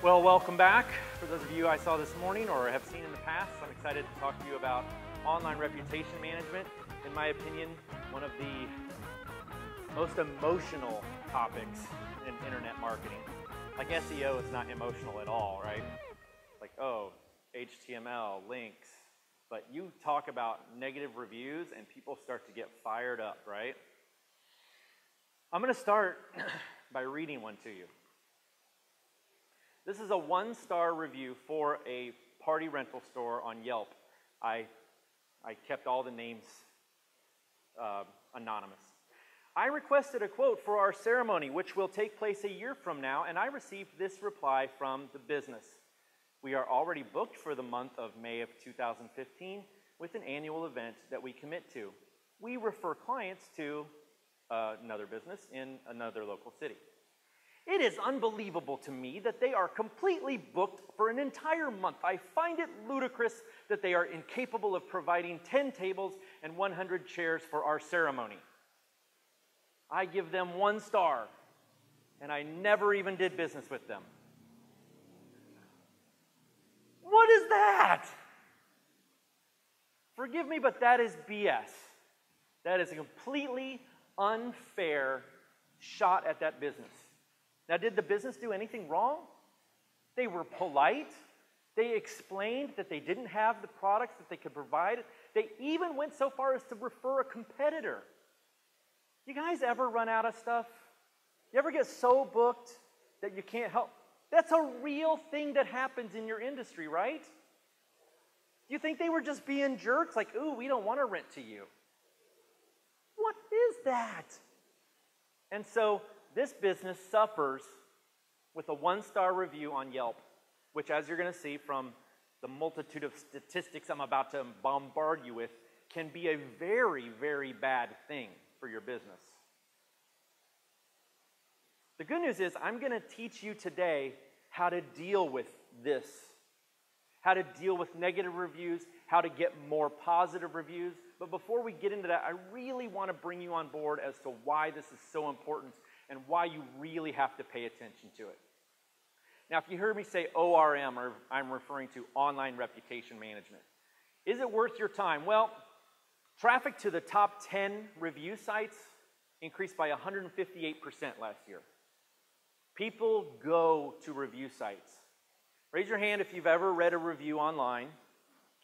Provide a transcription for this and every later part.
Well, welcome back. For those of you I saw this morning or have seen in the past, I'm excited to talk to you about online reputation management. In my opinion, one of the most emotional topics in internet marketing. Like SEO is not emotional at all, right? Like, oh, HTML, links. But you talk about negative reviews and people start to get fired up, right? I'm going to start by reading one to you. This is a 1-star review for a party rental store on Yelp. I kept all the names anonymous. I requested a quote for our ceremony, which will take place a year from now, and I received this reply from the business. We are already booked for the month of May of 2015 with an annual event that we commit to. We refer clients to another business in another local city. It is unbelievable to me that they are completely booked for an entire month. I find it ludicrous that they are incapable of providing 10 tables and 100 chairs for our ceremony. I give them 1 star, and I never even did business with them. What is that? Forgive me, but that is BS. That is a completely unfair shot at that business. Now, did the business do anything wrong? They were polite. They explained that they didn't have the products that they could provide. They even went so far as to refer a competitor. You guys ever run out of stuff? You ever get so booked that you can't help? That's a real thing that happens in your industry, right? You think they were just being jerks? Like, ooh, we don't want to rent to you. What is that? And so this business suffers with a 1-star review on Yelp, which, as you're going to see from the multitude of statistics I'm about to bombard you with, can be a very, very bad thing for your business. The good news is I'm going to teach you today how to deal with this, how to deal with negative reviews, how to get more positive reviews. But before we get into that, I really want to bring you on board as to why this is so important and why you really have to pay attention to it. Now, if you heard me say ORM, or I'm referring to online reputation management, is it worth your time? Well, traffic to the top 10 review sites increased by 158% last year. People go to review sites. Raise your hand if you've ever read a review online.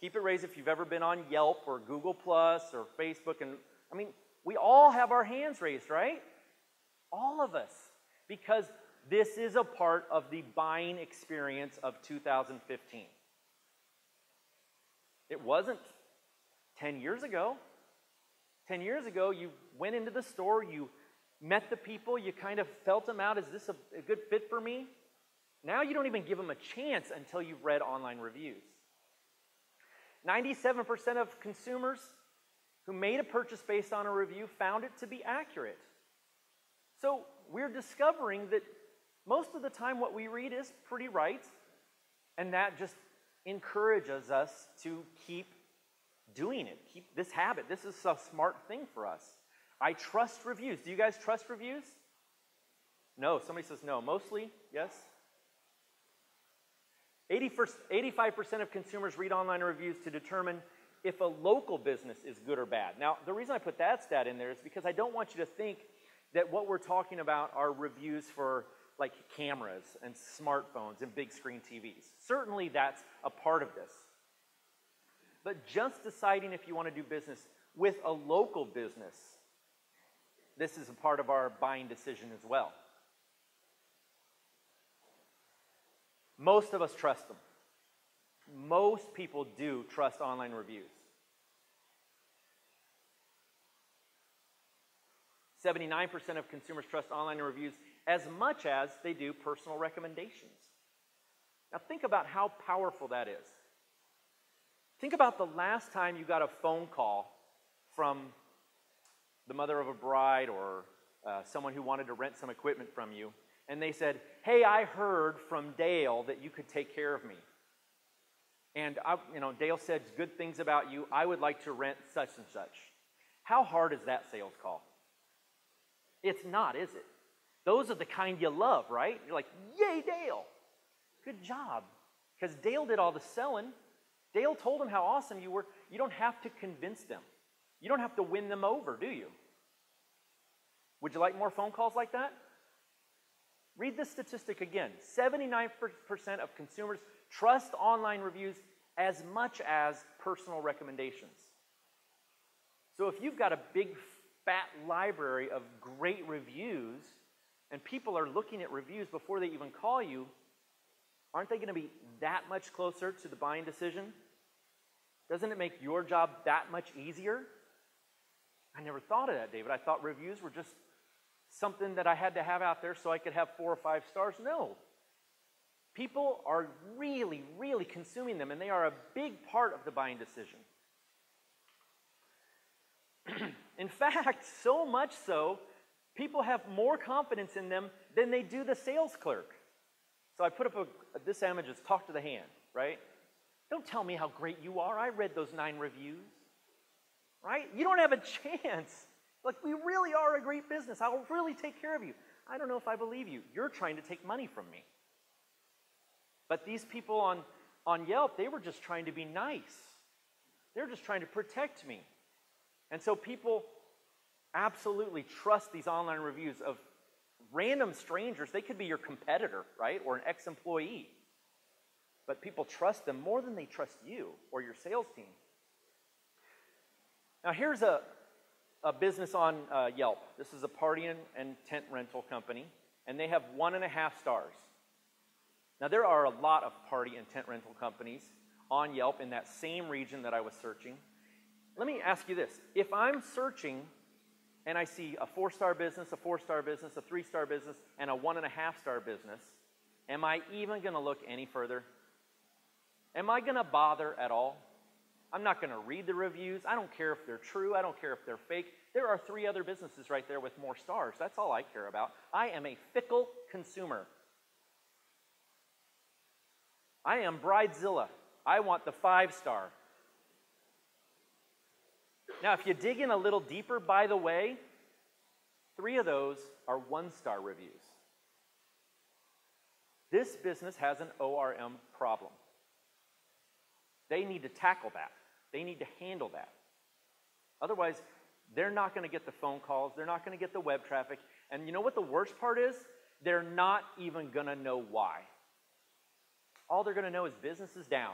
Keep it raised if you've ever been on Yelp or Google Plus or Facebook. And I mean, we all have our hands raised, right? All of us, because this is a part of the buying experience of 2015. It wasn't 10 years ago. 10 years ago, you went into the store, you met the people, you kind of felt them out. Is this a good fit for me? Now you don't even give them a chance until you've read online reviews. 97% of consumers who made a purchase based on a review found it to be accurate. So we're discovering that most of the time what we read is pretty right, and that just encourages us to keep doing it, keep this habit. This is a smart thing for us. I trust reviews. Do you guys trust reviews? No. Somebody says no. Mostly, yes? 85% of consumers read online reviews to determine if a local business is good or bad. Now, the reason I put that stat in there is because I don't want you to think that what we're talking about are reviews for like cameras and smartphones and big screen TVs. Certainly that's a part of this. But just deciding if you want to do business with a local business, this is a part of our buying decision as well. Most of us trust them. Most people do trust online reviews. 79% of consumers trust online reviews as much as they do personal recommendations. Now think about how powerful that is. Think about the last time you got a phone call from the mother of a bride or someone who wanted to rent some equipment from you, and they said, hey, I heard from Dale that you could take care of me. and Dale said good things about you. I would like to rent such and such. How hard is that sales call? It's not, is it? Those are the kind you love, right? You're like, yay, Dale. Good job. Because Dale did all the selling. Dale told them how awesome you were. You don't have to convince them. You don't have to win them over, do you? Would you like more phone calls like that? Read this statistic again. 79% of consumers trust online reviews as much as personal recommendations. So if you've got a big, fat library of great reviews, and people are looking at reviews before they even call you, aren't they going to be that much closer to the buying decision? Doesn't it make your job that much easier? I never thought of that, David. I thought reviews were just something that I had to have out there so I could have 4 or 5 stars. No. People are really, really consuming them, and they are a big part of the buying decision. In fact, so much so, people have more confidence in them than they do the sales clerk. So I put up this image is talk to the hand, right? Don't tell me how great you are. I read those 9 reviews, right? You don't have a chance. Like, we really are a great business. I'll really take care of you. I don't know if I believe you. You're trying to take money from me. But these people on Yelp, they were just trying to be nice. They're just trying to protect me. And so people absolutely trust these online reviews of random strangers. They could be your competitor, right? Or an ex-employee. But people trust them more than they trust you or your sales team. Now here's a business on Yelp. This is a party and tent rental company, and they have 1.5 stars. Now there are a lot of party and tent rental companies on Yelp in that same region that I was searching. Let me ask you this. If I'm searching and I see a 4-star business, a 4-star business, a 3-star business, and a 1.5-star business, am I even going to look any further? Am I going to bother at all? I'm not going to read the reviews. I don't care if they're true. I don't care if they're fake. There are 3 other businesses right there with more stars. That's all I care about. I am a fickle consumer. I am Bridezilla. I want the 5-star. Now, if you dig in a little deeper, by the way, 3 of those are 1-star reviews. This business has an ORM problem. They need to tackle that. They need to handle that. Otherwise, they're not going to get the phone calls. They're not going to get the web traffic. And you know what the worst part is? They're not even going to know why. All they're going to know is business is down.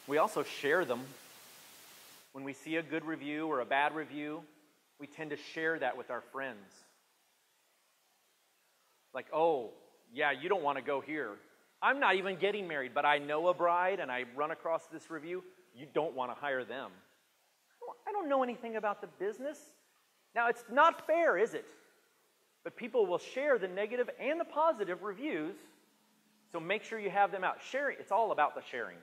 We also share them. When we see a good review or a bad review, we tend to share that with our friends. Like, oh, yeah, you don't want to go here. I'm not even getting married, but I know a bride and I run across this review. You don't want to hire them. I don't know anything about the business. Now, it's not fair, is it? But people will share the negative and the positive reviews, so make sure you have them out. Sharing, it's all about the sharing.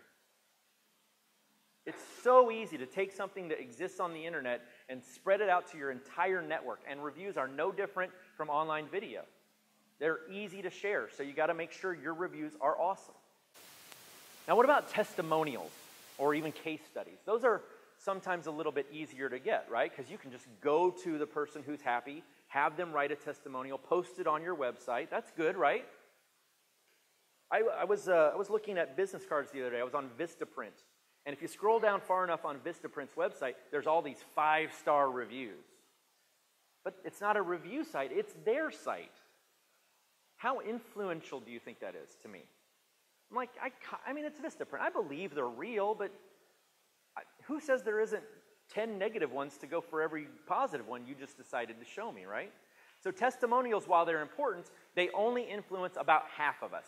It's so easy to take something that exists on the internet and spread it out to your entire network, and reviews are no different from online video. They're easy to share, so you got to make sure your reviews are awesome. Now, what about testimonials or even case studies? Those are sometimes a little bit easier to get, right? Because you can just go to the person who's happy, have them write a testimonial, post it on your website. That's good, right? I was looking at business cards the other day. I was on Vistaprint. And if you scroll down far enough on Vistaprint's website, there's all these 5-star reviews. But it's not a review site, it's their site. How influential do you think that is to me? I'm like, I mean, it's Vistaprint. I believe they're real, but who says there isn't 10 negative ones to go for every positive one you just decided to show me, right? So testimonials, while they're important, they only influence about half of us.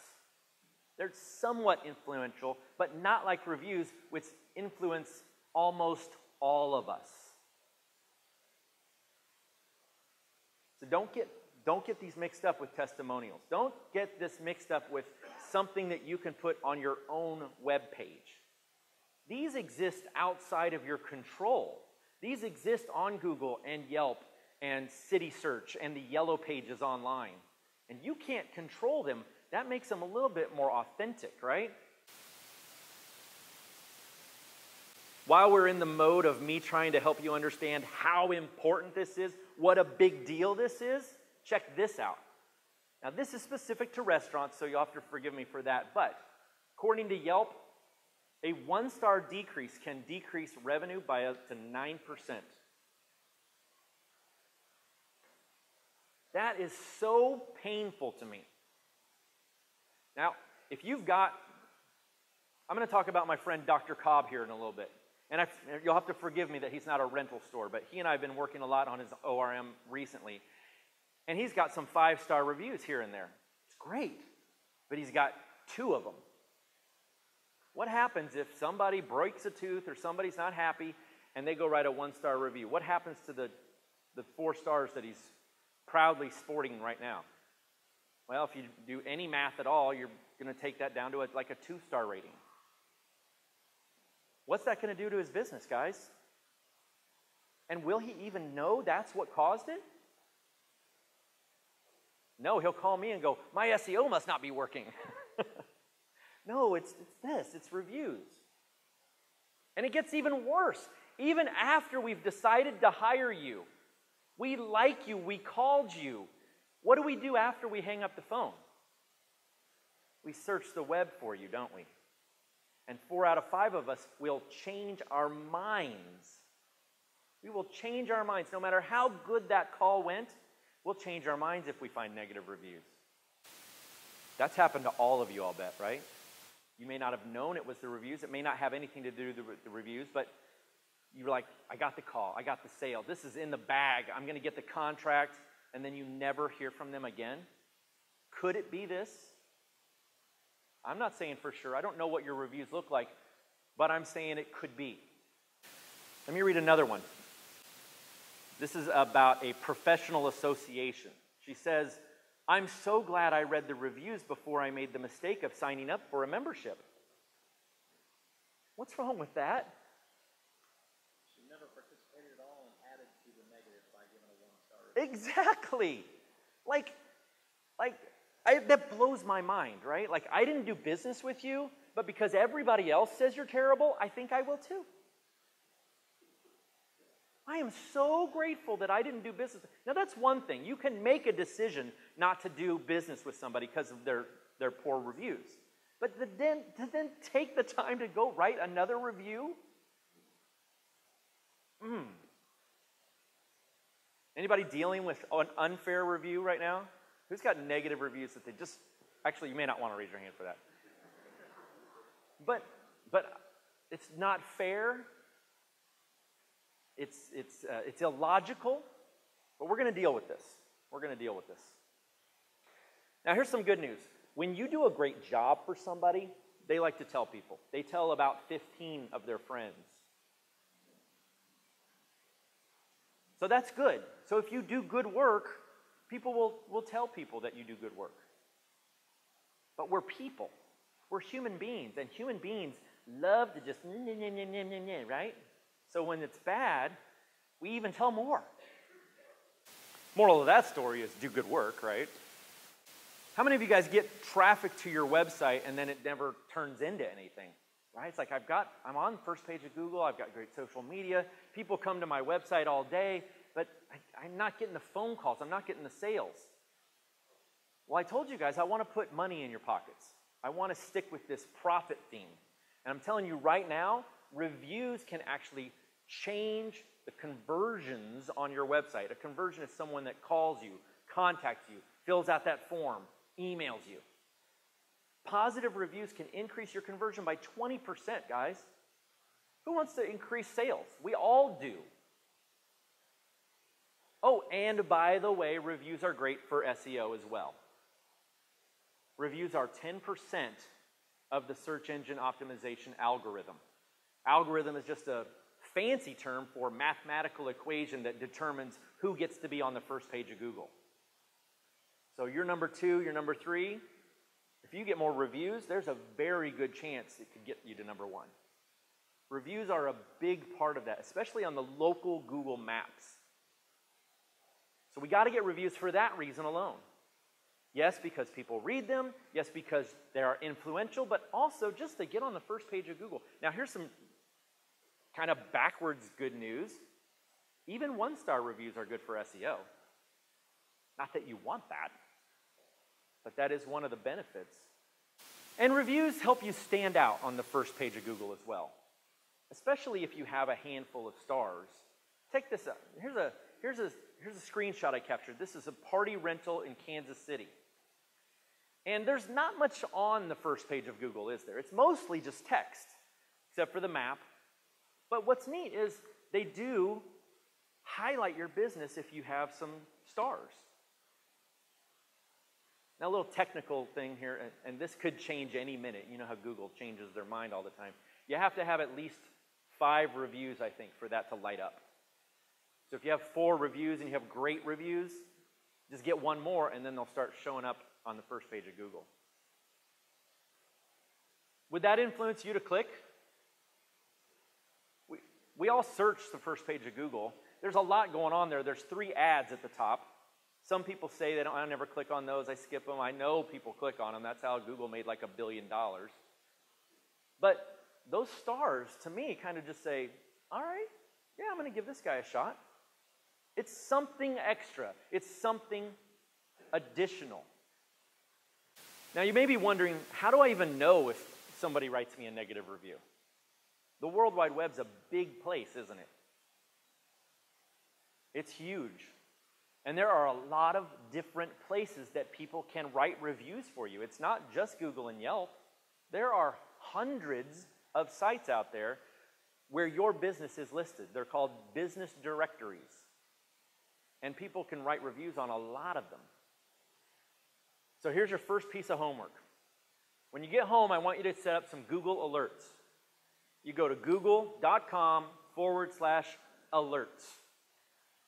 They're somewhat influential, but not like reviews, which influence almost all of us. So don't get these mixed up with testimonials. Don't get this mixed up with something that you can put on your own web page. These exist outside of your control. These exist on Google and Yelp and City Search and the yellow pages online. And you can't control them. That makes them a little bit more authentic, right? while we're in the mode of me trying to help you understand how important this is, what a big deal this is, check this out. Now, this is specific to restaurants, so you'll have to forgive me for that. But according to Yelp, a 1-star decrease can decrease revenue by up to 9%. That is so painful to me. Now, if you've got, I'm going to talk about my friend Dr. Cobb here in a little bit. And you'll have to forgive me that he's not a rental store, but he and I have been working a lot on his ORM recently. And he's got some 5-star reviews here and there. It's great, but he's got 2 of them. What happens if somebody breaks a tooth or somebody's not happy and they go write a 1-star review? What happens to the 4 stars that he's proudly sporting right now? Well, if you do any math at all, you're going to take that down to like a 2-star rating. What's that going to do to his business, guys? And will he even know that's what caused it? No, he'll call me and go, my SEO must not be working. No, it's this, it's reviews. And it gets even worse. Even after we've decided to hire you, we like you, we called you. What do we do after we hang up the phone? We search the web for you, don't we? And 4 out of 5 of us will change our minds. We will change our minds. No matter how good that call went, we'll change our minds if we find negative reviews. That's happened to all of you, I'll bet, right? You may not have known it was the reviews. It may not have anything to do with the reviews, but you're like, I got the call. I got the sale. This is in the bag. I'm going to get the contract, and then you never hear from them again. Could it be this? I'm not saying for sure. I don't know what your reviews look like, but I'm saying it could be. Let me read another one. This is about a professional association. She says, I'm so glad I read the reviews before I made the mistake of signing up for a membership. What's wrong with that? She never participated at all and added to the negative by giving a 1-star review. Exactly. That blows my mind, right? Like, I didn't do business with you, but because everybody else says you're terrible, I think I will too. I am so grateful that I didn't do business. Now, that's one thing. You can make a decision not to do business with somebody because of their poor reviews. But to then take the time to go write another review? Anybody dealing with an unfair review right now? Who's got negative reviews that they just... Actually, you may not want to raise your hand for that. But it's not fair. It's illogical. But we're going to deal with this. We're going to deal with this. Now, here's some good news. When you do a great job for somebody, they like to tell people. They tell about 15 of their friends. So that's good. So if you do good work, people will tell people that you do good work. But we're people. We're human beings. And human beings love to just, right? So when it's bad, we even tell more. Moral of that story is do good work, right? How many of you guys get traffic to your website and then it never turns into anything? Right? It's like I'm on the first page of Google, I've got great social media, people come to my website all day, but I'm not getting the phone calls, I'm not getting the sales. Well, I told you guys I want to put money in your pockets. I want to stick with this profit theme. And I'm telling you right now, reviews can actually change the conversions on your website. A conversion is someone that calls you, contacts you, fills out that form, emails you. Positive reviews can increase your conversion by 20%, guys. Who wants to increase sales? We all do. Oh, and by the way, reviews are great for SEO as well. Reviews are 10% of the search engine optimization algorithm. Algorithm is just a fancy term for mathematical equation that determines who gets to be on the first page of Google. So you're number 2, you're number 3. If you get more reviews, there's a very good chance it could get you to number 1. Reviews are a big part of that, especially on the local Google Maps. So we got to get reviews for that reason alone. Yes, because people read them. Yes, because they are influential, but also just to get on the first page of Google. Now, here's some kind of backwards good news, even one-star reviews are good for SEO. Not that you want that, but that is one of the benefits. And reviews help you stand out on the first page of Google as well, especially if you have a handful of stars. Take this up. Here's a screenshot I captured. This is a party rental in Kansas City. And there's not much on the first page of Google, is there? It's mostly just text, except for the map. But what's neat is they do highlight your business if you have some stars. Now, a little technical thing here, and this could change any minute. You know how Google changes their mind all the time. You have to have at least 5 reviews, I think, for that to light up. So if you have 4 reviews and you have great reviews, just get one more, and then they'll start showing up on the first page of Google. Would that influence you to click? We all search the first page of Google. There's a lot going on there. There's 3 ads at the top. Some people say I never click on those. I skip them. I know people click on them. That's how Google made like $1 billion. But those stars, to me, kind of just say, all right, yeah, I'm going to give this guy a shot. It's something extra. It's something additional. Now, you may be wondering, how do I even know if somebody writes me a negative review? The World Wide Web's a big place, isn't it? It's huge. And there are a lot of different places that people can write reviews for you. It's not just Google and Yelp. There are hundreds of sites out there where your business is listed. They're called business directories. And people can write reviews on a lot of them. So here's your first piece of homework. When you get home, I want you to set up some Google alerts. You go to google.com/alerts.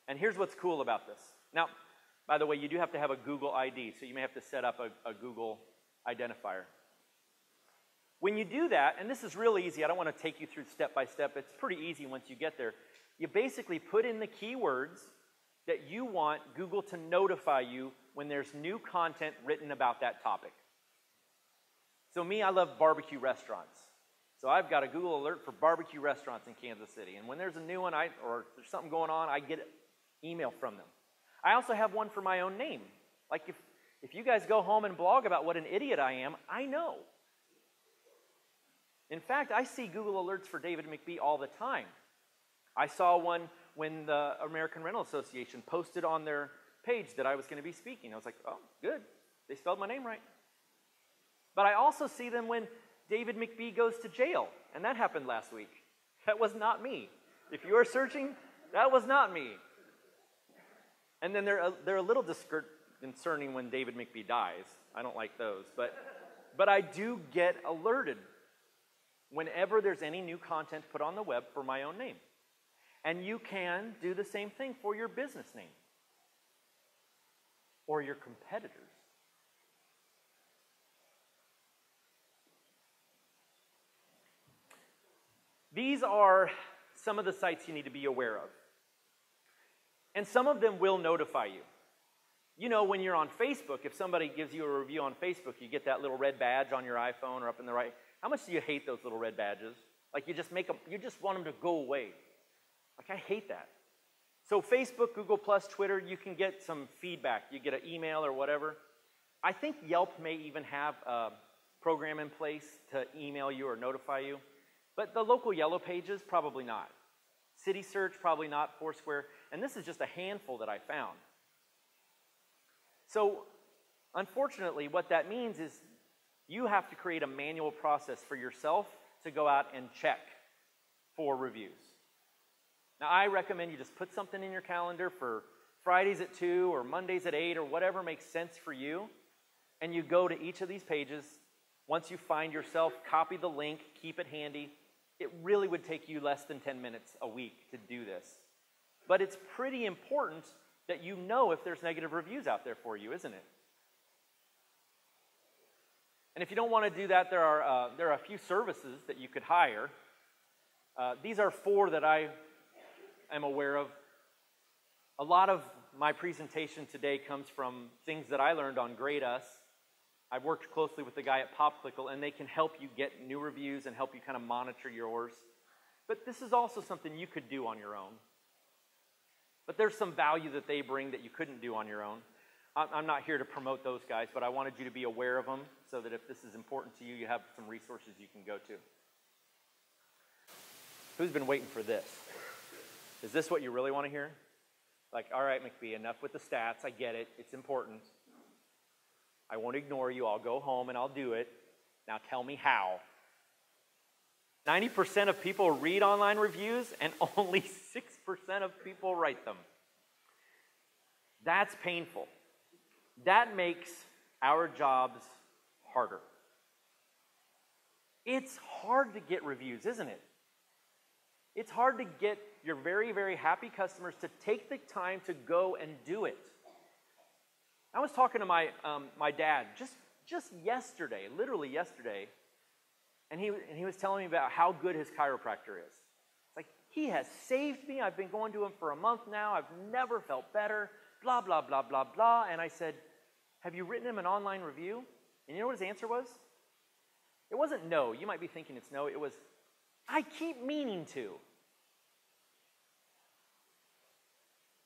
And here's what's cool about this. Now, by the way, you do have to have a Google ID, so you may have to set up a Google identifier. When you do that, and this is really easy, I don't want to take you through step by step, it's pretty easy once you get there. You basically put in the keywords that you want Google to notify you when there's new content written about that topic. So me, I love barbecue restaurants. So I've got a Google alert for barbecue restaurants in Kansas City. And when there's a new one or there's something going on, I get an email from them. I also have one for my own name. Like if you guys go home and blog about what an idiot I am, I know. In fact, I see Google alerts for David McBee all the time. I saw one when the American Rental Association posted on their page that I was going to be speaking. I was like, oh, good. They spelled my name right. But I also see them when David McBee goes to jail, and that happened last week. That was not me. If you are searching, that was not me. And then they're a little concerning when David McBee dies. I don't like those. But I do get alerted whenever there's any new content put on the web for my own name. And you can do the same thing for your business name or your competitors. These are some of the sites you need to be aware of. And some of them will notify you. You know, when you're on Facebook, if somebody gives you a review on Facebook, you get that little red badge on your iPhone or up in the right. How much do you hate those little red badges? Like you just want them to go away. Like I hate that. So Facebook, Google+, Twitter, you can get some feedback. You get an email or whatever. I think Yelp may even have a program in place to email you or notify you. But the local yellow pages, probably not. City Search, probably not. Foursquare. And this is just a handful that I found. So, unfortunately, what that means is you have to create a manual process for yourself to go out and check for reviews. Now, I recommend you just put something in your calendar for Fridays at 2 or Mondays at 8 or whatever makes sense for you, and you go to each of these pages. Once you find yourself, copy the link, keep it handy. It really would take you less than 10 minutes a week to do this. But it's pretty important that you know if there's negative reviews out there for you, isn't it? And if you don't want to do that, there are a few services that you could hire. These are 4 that I am aware of. A lot of my presentation today comes from things that I learned on Grade Us. I've worked closely with the guy at PopClickle, and they can help you get new reviews and help you kind of monitor yours. But this is also something you could do on your own. But there's some value that they bring that you couldn't do on your own. I'm not here to promote those guys, but I wanted you to be aware of them so that if this is important to you, you have some resources you can go to. Who's been waiting for this? Is this what you really want to hear? Like, all right, McBee, enough with the stats. I get it. It's important. I won't ignore you. I'll go home and I'll do it. Now tell me how. 90% of people read online reviews and only 6% of people write them. That's painful. That makes our jobs harder. It's hard to get reviews, isn't it? It's hard to get your very, very happy customers to take the time to go and do it. I was talking to my dad just yesterday, literally yesterday, and he was telling me about how good his chiropractor is. It's like, he has saved me. I've been going to him for a month now. I've never felt better, blah, blah, blah, blah, blah. And I said, have you written him an online review? And you know what his answer was? It wasn't no. You might be thinking it's no. It was, I keep meaning to.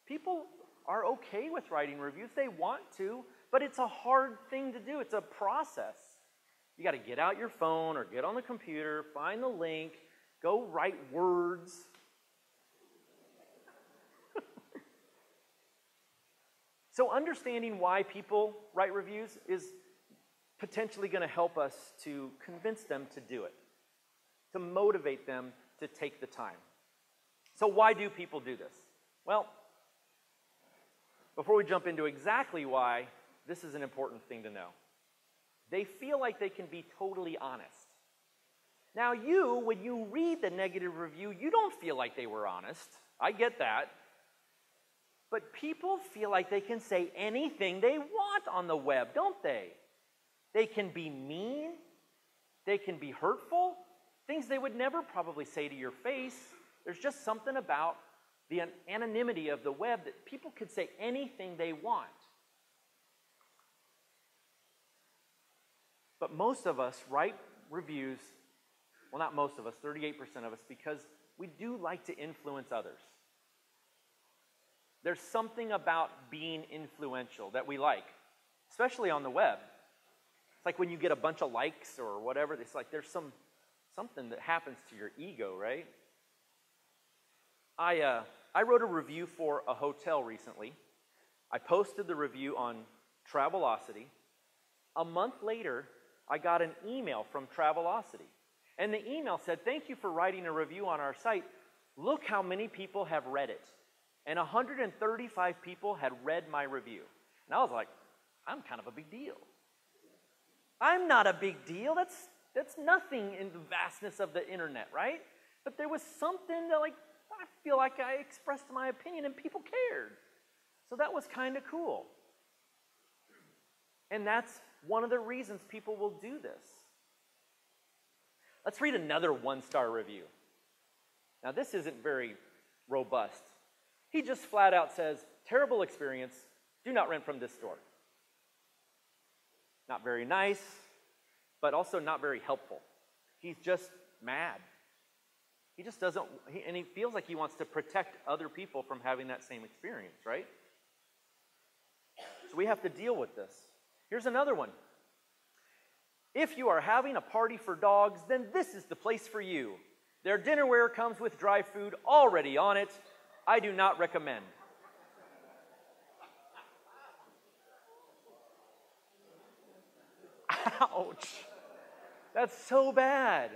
People are okay with writing reviews. They want to, but it's a hard thing to do. It's a process. You got to get out your phone or get on the computer, find the link, go write words. So understanding why people write reviews is potentially going to help us to convince them to do it, to motivate them to take the time. So why do people do this? Well, before we jump into exactly why, this is an important thing to know. They feel like they can be totally honest. Now when you read the negative review, you don't feel like they were honest. I get that. But people feel like they can say anything they want on the web, don't they? They can be mean. They can be hurtful. Things they would never probably say to your face. There's just something about the anonymity of the web that people could say anything they want. But most of us write reviews, well, not most of us, 38% of us, because we do like to influence others. There's something about being influential that we like, especially on the web. It's like when you get a bunch of likes or whatever, it's like there's something that happens to your ego, right? I wrote a review for a hotel recently. I posted the review on Travelocity. A month later, I got an email from Travelocity. And the email said, thank you for writing a review on our site. Look how many people have read it. And 135 people had read my review. And I was like, I'm kind of a big deal. I'm not a big deal. That's nothing in the vastness of the internet, right? But there was something that, like, I feel like I expressed my opinion and people cared. So that was kind of cool. And that's one of the reasons people will do this. Let's read another one-star review. Now, this isn't very robust. He just flat out says, terrible experience, do not rent from this store. Not very nice, but also not very helpful. He's just mad. He just doesn't, and he feels like he wants to protect other people from having that same experience, right? So we have to deal with this. Here's another one. If you are having a party for dogs, then this is the place for you. Their dinnerware comes with dry food already on it. I do not recommend. Ouch. That's so bad.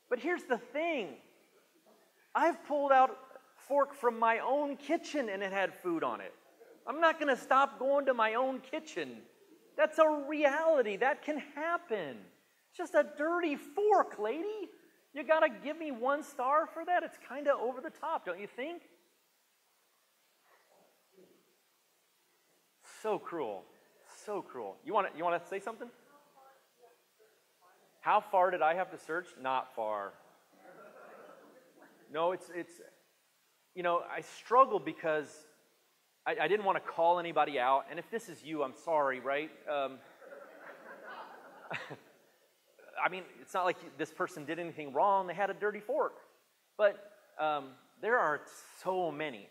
But here's the thing. I've pulled out a fork from my own kitchen and it had food on it. I'm not going to stop going to my own kitchen. That's a reality. That can happen. It's just a dirty fork, lady. You got to give me 1 star for that? It's kind of over the top, don't you think? So cruel. So cruel. You want to say something? How far did I have to search? Not far. No, it's you know, I struggle because I didn't want to call anybody out. And if this is you, I'm sorry, right? I mean, it's not like this person did anything wrong. They had a dirty fork. But there are so many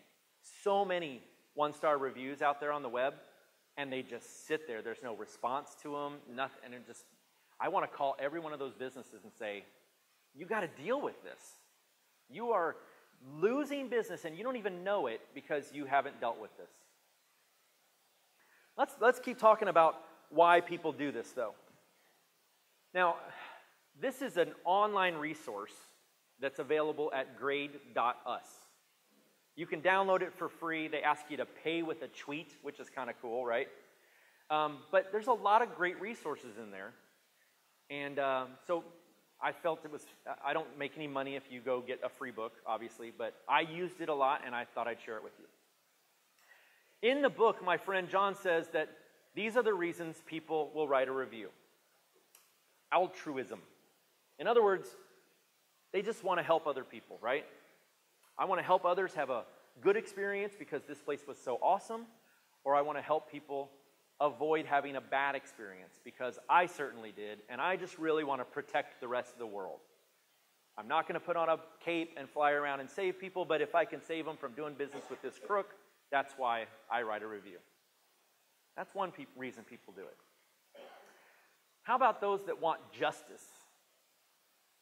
one-star reviews out there on the web, and they just sit there. There's no response to them, nothing. And I want to call every one of those businesses and say, you got to deal with this. You are losing business, and you don't even know it because you haven't dealt with this. Let's keep talking about why people do this, though. Now, this is an online resource that's available at grade.us. You can download it for free. They ask you to pay with a tweet, which is kind of cool, right? But there's a lot of great resources in there. And so I felt I don't make any money if you go get a free book, obviously, but I used it a lot, and I thought I'd share it with you. In the book, my friend John says that these are the reasons people will write a review. Altruism. In other words, they just want to help other people, right? I want to help others have a good experience because this place was so awesome, or I want to help people avoid having a bad experience because I certainly did, and I just really want to protect the rest of the world. I'm not going to put on a cape and fly around and save people, but if I can save them from doing business with this crook, that's why I write a review. That's one reason people do it. How about those that want justice?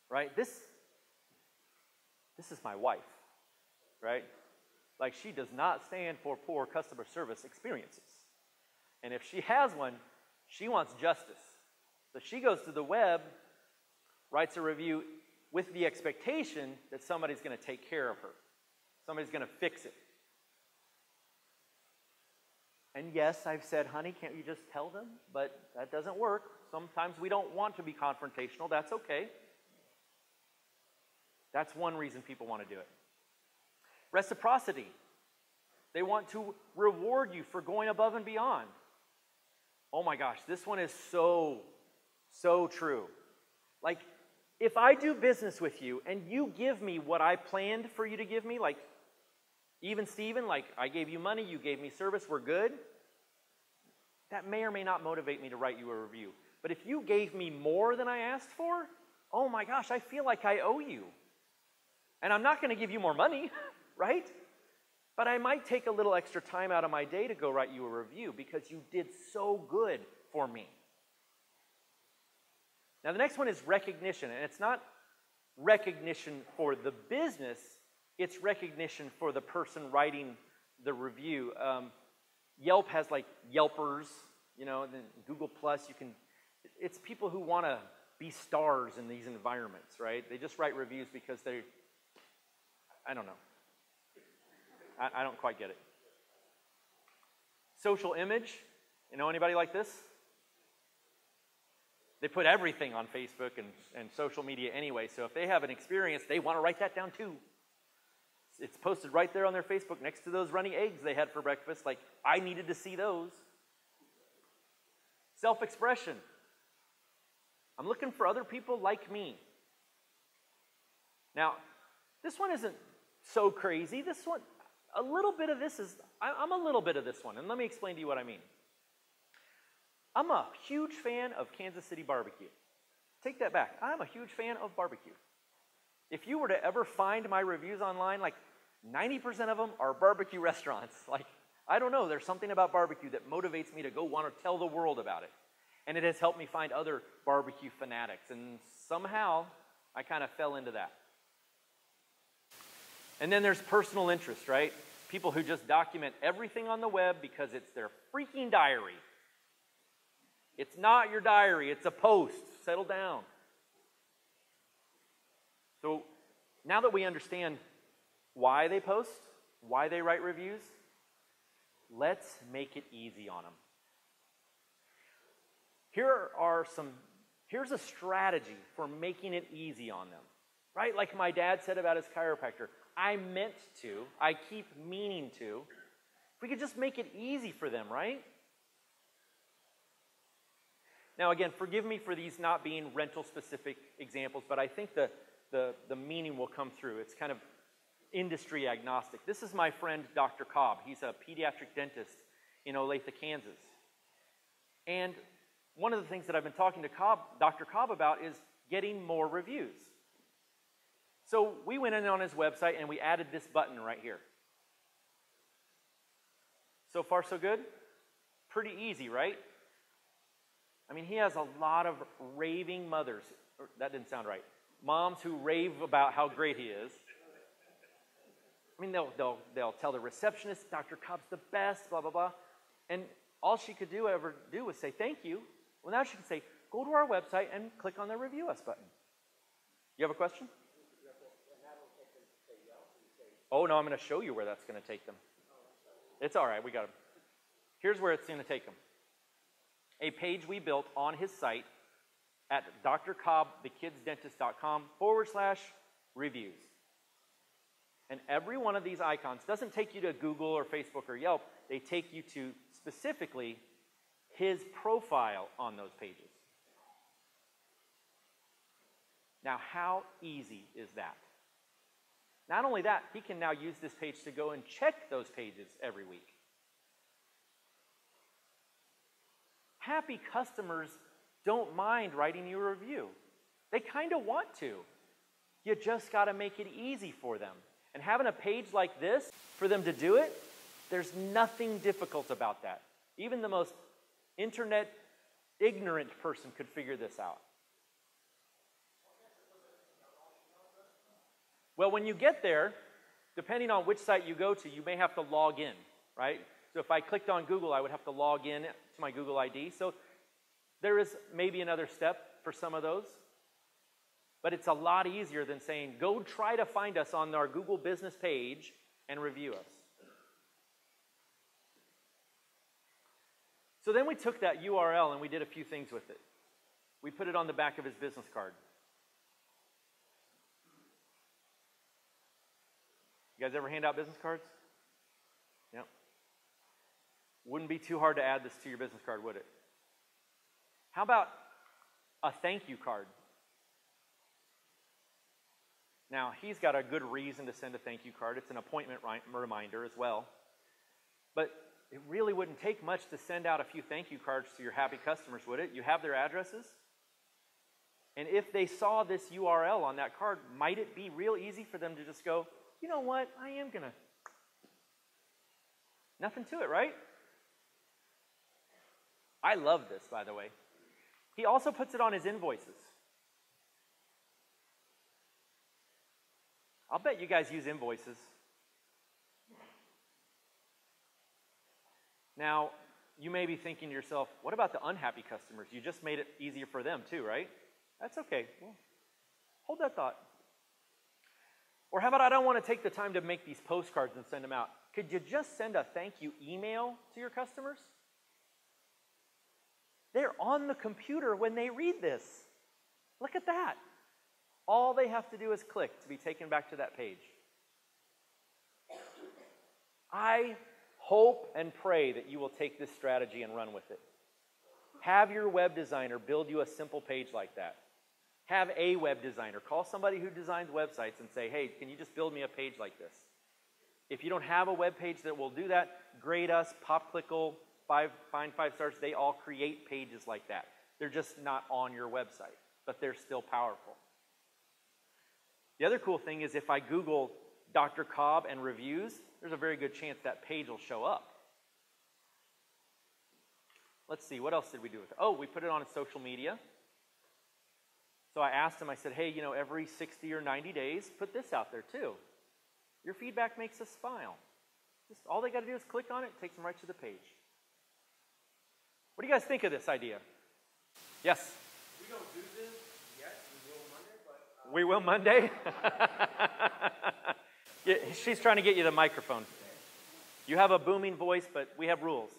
Right? This is my wife, right? Like, she does not stand for poor customer service experiences. And if she has one, she wants justice. So she goes to the web, writes a review with the expectation that somebody's going to take care of her. Somebody's going to fix it. And yes, I've said, honey, can't you just tell them? But that doesn't work. Sometimes we don't want to be confrontational. That's okay. That's one reason people want to do it. Reciprocity. They want to reward you for going above and beyond. Oh my gosh, this one is so true. Like, if I do business with you and you give me what I planned for you to give me, like, even Stephen, like, I gave you money, you gave me service, we're good. That may or may not motivate me to write you a review. But if you gave me more than I asked for, oh my gosh, I feel like I owe you. And I'm not going to give you more money, right? But I might take a little extra time out of my day to go write you a review because you did so good for me. Now, the next one is recognition. And it's not recognition for the business. It's recognition for the person writing the review. Yelp has like Yelpers, and then Google Plus, it's people who want to be stars in these environments, right? They just write reviews because I don't know. I don't quite get it. Social image, anybody like this? They put everything on Facebook and social media anyway, so if they have an experience, they want to write that down too. It's posted right there on their Facebook next to those runny eggs they had for breakfast. Like, I needed to see those. Self-expression. I'm looking for other people like me. Now, this one isn't so crazy. This one, a little bit of this is, I'm a little bit of this one, and let me explain to you what I mean. I'm a huge fan of Kansas City barbecue. Take that back. I'm a huge fan of barbecue. If you were to ever find my reviews online, like 90% of them are barbecue restaurants. Like, I don't know, there's something about barbecue that motivates me to go want to tell the world about it. And it has helped me find other barbecue fanatics. And somehow, I kind of fell into that. And then there's personal interest, right? People who just document everything on the web because it's their freaking diary. It's not your diary, it's a post. Settle down. So now that we understand why they post, why they write reviews, let's make it easy on them. Here's a strategy for making it easy on them. Right? Like my dad said about his chiropractor, I meant to, I keep meaning to. If we could just make it easy for them, right? Now again, forgive me for these not being rental-specific examples, but I think the meaning will come through. It's kind of industry agnostic. This is my friend Dr. Cobb. He's a pediatric dentist in Olathe, Kansas. And one of the things that I've been talking to Dr. Cobb about is getting more reviews. So we went in on his website and we added this button right here. So far, so good? Pretty easy, right? I mean, he has a lot of raving mothers. That didn't sound right. Moms who rave about how great he is. I mean, they'll tell the receptionist, Dr. Cobb's the best, blah, blah, blah. And all she could ever do was say, thank you. Well, now she can say, go to our website and click on the Review Us button. You have a question? Oh, no, I'm going to show you where that's going to take them. It's all right, we got them. Here's where it's going to take them. A page we built on his site at drcobbthekidsdentist.com/reviews. And every one of these icons doesn't take you to Google or Facebook or Yelp. They take you to specifically his profile on those pages. Now, how easy is that? Not only that, he can now use this page to go and check those pages every week. Happy customers don't mind writing you a review. They kind of want to. You just got to make it easy for them. And having a page like this for them to do it, there's nothing difficult about that. Even the most internet ignorant person could figure this out. Well, when you get there, depending on which site you go to, you may have to log in, right? So if I clicked on Google, I would have to log in to my Google ID. So there is maybe another step for some of those. But it's a lot easier than saying, go try to find us on our Google business page and review us. So then we took that URL and we did a few things with it. We put it on the back of his business card. You guys ever hand out business cards? Yeah. Wouldn't be too hard to add this to your business card, would it? How about a thank you card? Now, he's got a good reason to send a thank you card. It's an appointment reminder as well. But it really wouldn't take much to send out a few thank you cards to your happy customers, would it? You have their addresses? And if they saw this URL on that card, might it be real easy for them to just go, you know what, I am going to. Nothing to it, right? I love this, by the way. He also puts it on his invoices. I'll bet you guys use invoices. Now, you may be thinking to yourself, what about the unhappy customers? You just made it easier for them too, right? That's okay. Well, hold that thought. Or how about I don't want to take the time to make these postcards and send them out. Could you just send a thank you email to your customers? They're on the computer when they read this. Look at that. All they have to do is click to be taken back to that page. I hope and pray that you will take this strategy and run with it. Have your web designer build you a simple page like that. Have a web designer. Call somebody who designs websites and say, hey, can you just build me a page like this? If you don't have a web page that will do that, grade us, PopClickle, Find 5 stars. They all create pages like that. They're just not on your website, but they're still powerful. The other cool thing is if I Google Dr. Cobb and reviews, there's a very good chance that page will show up. Let's see, what else did we do with it? Oh, we put it on social media. So I asked him, I said, hey, every 60 or 90 days, put this out there too. Your feedback makes us smile. Just all they got to do is click on it, it takes them right to the page. What do you guys think of this idea? Yes? We don't do this yet. We will Monday, but... We will Monday? Yeah, she's trying to get you the microphone. You have a booming voice, but we have rules.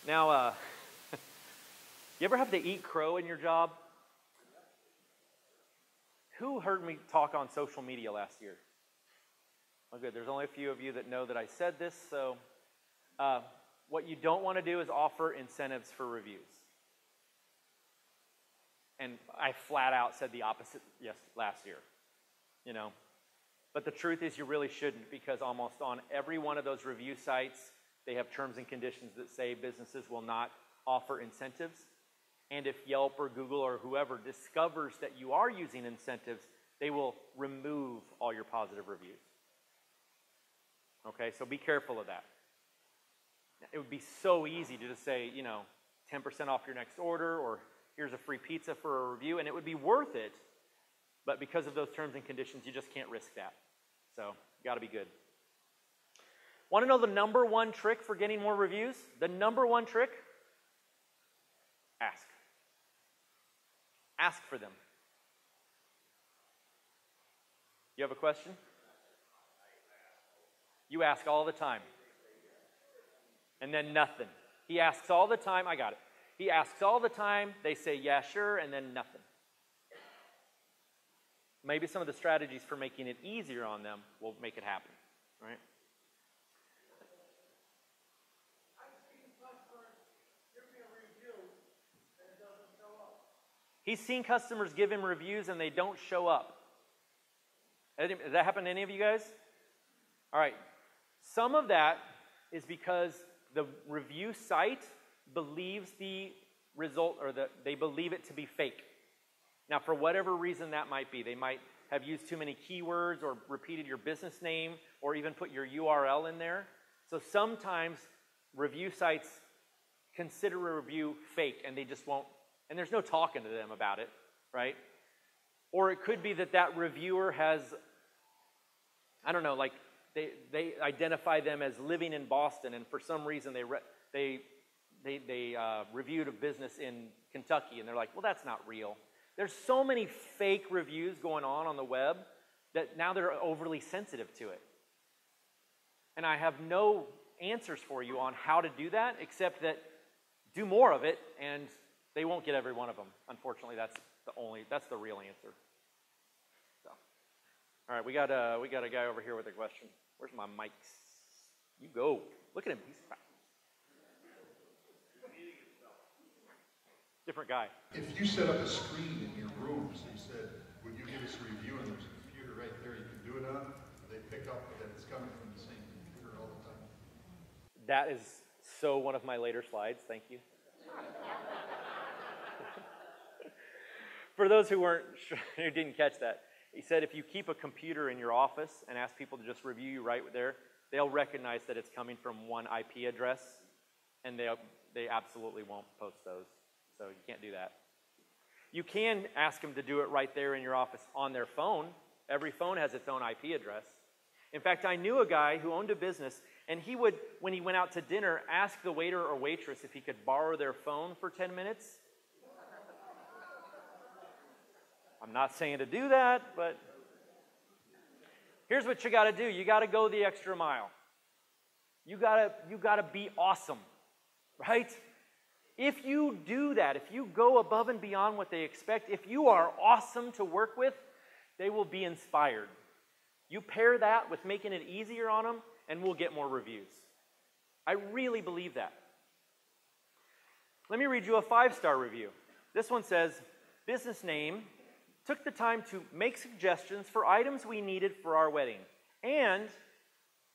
Now, you ever have to eat crow in your job? Who heard me talk on social media last year? Oh, good. There's only a few of you that know that I said this. So what you don't want to do is offer incentives for reviews. And I flat out said the opposite last year. But the truth is you really shouldn't, because almost on every one of those review sites, they have terms and conditions that say businesses will not offer incentives. And if Yelp or Google or whoever discovers that you are using incentives, they will remove all your positive reviews. Okay, so be careful of that. It would be so easy to just say, 10% off your next order, or here's a free pizza for a review, and it would be worth it. But because of those terms and conditions, you just can't risk that. So, you got to be good. Want to know the number one trick for getting more reviews? The number one trick? Ask. Ask for them. You have a question? You ask all the time. And then nothing. He asks all the time. I got it. He asks all the time. They say, yeah, sure, and then nothing. Maybe some of the strategies for making it easier on them will make it happen, right? He's seen customers give him reviews and they don't show up. Does that happen to any of you guys? All right. Some of that is because the review site believes the result, or they believe it to be fake. Now, for whatever reason that might be, they might have used too many keywords or repeated your business name or even put your URL in there. So sometimes review sites consider a review fake and they just won't. And there's no talking to them about it, right? Or it could be that reviewer has, I don't know, like they identify them as living in Boston, and for some reason they reviewed a business in Kentucky, and they're like, well, that's not real. There's so many fake reviews going on the web that now they're overly sensitive to it. And I have no answers for you on how to do that, except that do more of it, and they won't get every one of them. Unfortunately, that's the real answer. So, all right, we got a guy over here with a question. Where's my mics? You go. Look at him. He's different guy. If you set up a screen in your rooms and said, would you give us a review, and there's a computer right there you can do it on, they pick up that it's coming from the same computer all the time. That is so one of my later slides. Thank you. For those who didn't catch that, he said if you keep a computer in your office and ask people to just review you right there, they'll recognize that it's coming from one IP address, and they absolutely won't post those. So you can't do that. You can ask them to do it right there in your office on their phone. Every phone has its own IP address. In fact, I knew a guy who owned a business, and he would, when he went out to dinner, ask the waiter or waitress if he could borrow their phone for 10 minutes. I'm not saying to do that, but here's what you got to do. You got to go the extra mile. You got to be awesome, right? If you do that, if you go above and beyond what they expect, if you are awesome to work with, they will be inspired. You pair that with making it easier on them, and we'll get more reviews. I really believe that. Let me read you a 5-star review. This one says, business name, took the time to make suggestions for items we needed for our wedding, and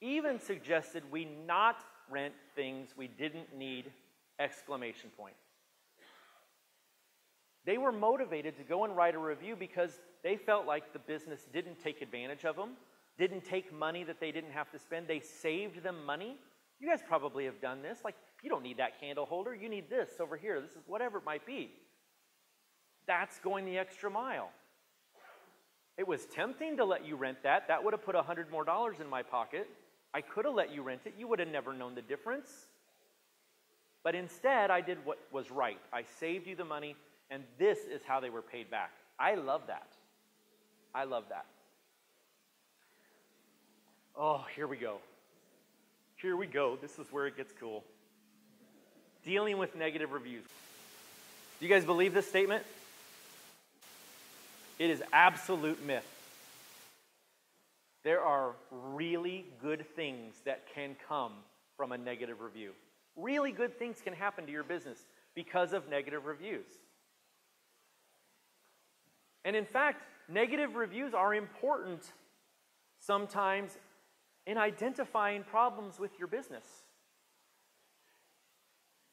even suggested we not rent things we didn't need, ! They were motivated to go and write a review because they felt like the business didn't take advantage of them, didn't take money that they didn't have to spend. They saved them money. You guys probably have done this. Like, you don't need that candle holder. You need this over here. This is whatever it might be. That's going the extra mile. It was tempting to let you rent that. That would have put $100 more in my pocket. I could have let you rent it. You would have never known the difference. But instead, I did what was right. I saved you the money, and this is how they were paid back. I love that. I love that. Oh, here we go. Here we go. This is where it gets cool. Dealing with negative reviews. Do you guys believe this statement? It is absolute myth. There are really good things that can come from a negative review. Really good things can happen to your business because of negative reviews. And in fact, negative reviews are important sometimes in identifying problems with your business.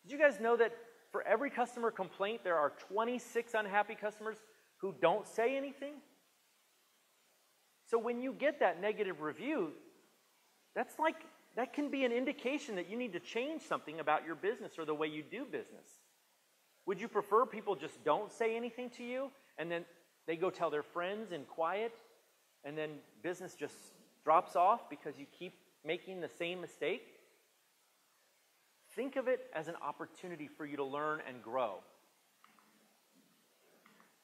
Did you guys know that For every customer complaint, there are 26 unhappy customers who don't say anything. So when you get that negative review, that can be an indication that you need to change something about your business or the way you do business. Would you prefer people just don't say anything to you and then they go tell their friends in quiet and then business just drops off because you keep making the same mistake? Think of it as an opportunity for you to learn and grow.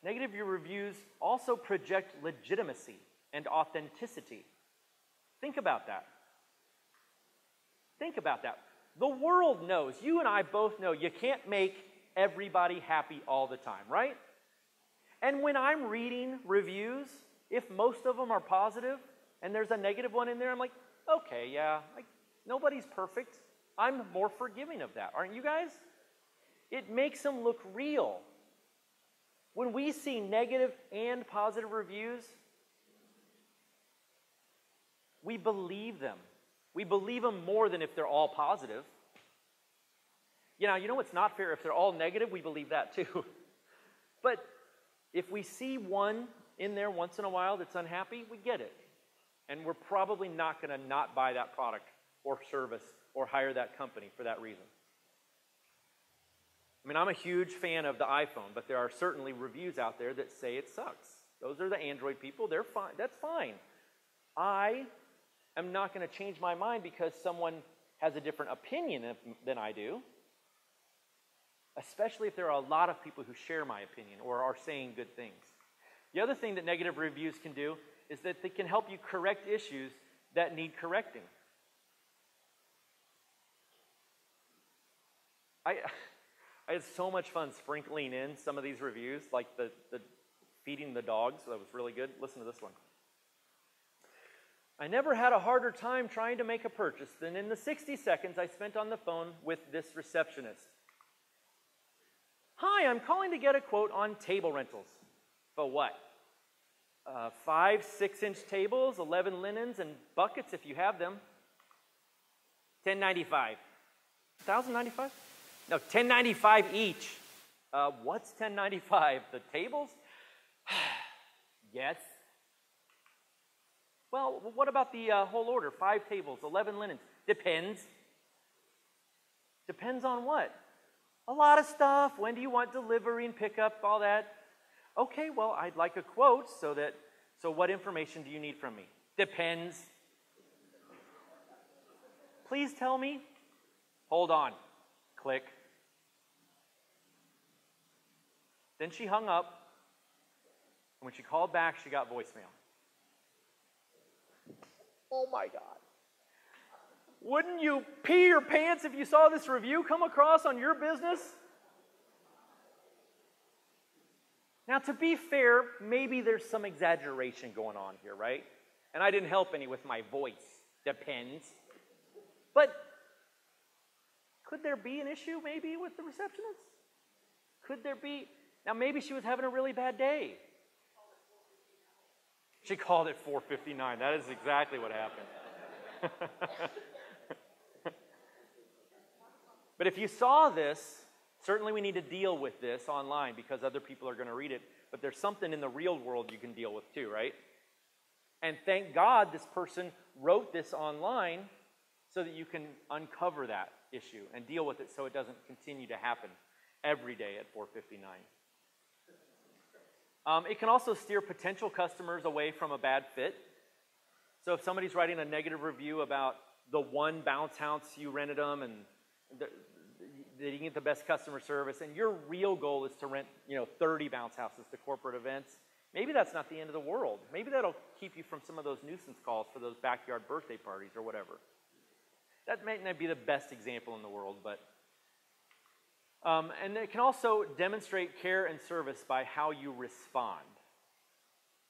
Negative reviews also project legitimacy and authenticity. Think about that. Think about that. The world knows, you and I both know, you can't make everybody happy all the time, right? And when I'm reading reviews, if most of them are positive and there's a negative one in there, I'm like, okay, yeah, nobody's perfect. I'm more forgiving of that. Aren't you guys? It makes them look real. When we see negative and positive reviews, we believe them. We believe them more than if they're all positive. You know what's not fair? If they're all negative, we believe that too. But if we see one in there once in a while that's unhappy, we get it. And we're probably not going to not buy that product or service or hire that company for that reason. I mean, I'm a huge fan of the iPhone, but there are certainly reviews out there that say it sucks. Those are the Android people. They're fine. That's fine. I am not going to change my mind because someone has a different opinion than I do, especially if there are a lot of people who share my opinion or are saying good things. The other thing that negative reviews can do is that they can help you correct issues that need correcting. I had so much fun sprinkling in some of these reviews, like the feeding the dogs. That was really good. Listen to this one. I never had a harder time trying to make a purchase than in the 60 seconds I spent on the phone with this receptionist. Hi, I'm calling to get a quote on table rentals. For what? 5 6-inch tables, 11 linens, and buckets if you have them. $10.95. $1,095? No, $10.95 each. What's $10.95? The tables? Yes. Well, what about the whole order? 5 tables, 11 linens. Depends. Depends on what? A lot of stuff. When do you want delivery and pickup, all that? Okay, well, I'd like a quote so what information do you need from me? Depends. Please tell me. Hold on. Click. Then she hung up, and when she called back, she got voicemail. Oh my God. Wouldn't you pee your pants if you saw this review come across on your business? Now, to be fair, maybe there's some exaggeration going on here, right? And I didn't help any with my voice. Depends. But could there be an issue maybe with the receptionist? Could there be? Now, maybe she was having a really bad day. She called it 4:59. That is exactly what happened. But if you saw this, certainly we need to deal with this online because other people are going to read it. But there's something in the real world you can deal with too, right? And thank God this person wrote this online so that you can uncover that issue and deal with it so it doesn't continue to happen every day at 4:59. It can also steer potential customers away from a bad fit. So if somebody's writing a negative review about the one bounce house you rented them and they didn't get the best customer service, and your real goal is to rent 30 bounce houses to corporate events, maybe that's not the end of the world. Maybe that'll keep you from some of those nuisance calls for those backyard birthday parties or whatever. That may not be the best example in the world, but and it can also demonstrate care and service by how you respond.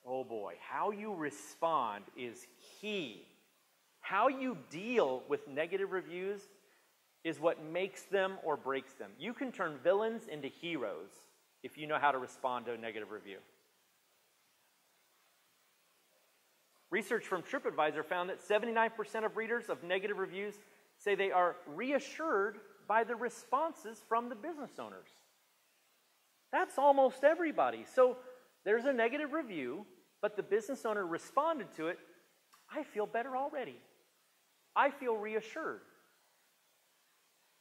Oh boy, how you respond is key. How you deal with negative reviews is what makes them or breaks them. You can turn villains into heroes if you know how to respond to a negative review. Research from TripAdvisor found that 79% of readers of negative reviews say they are reassured by the responses from the business owners. That's almost everybody. So there's a negative review, but the business owner responded to it. I feel better already. I feel reassured.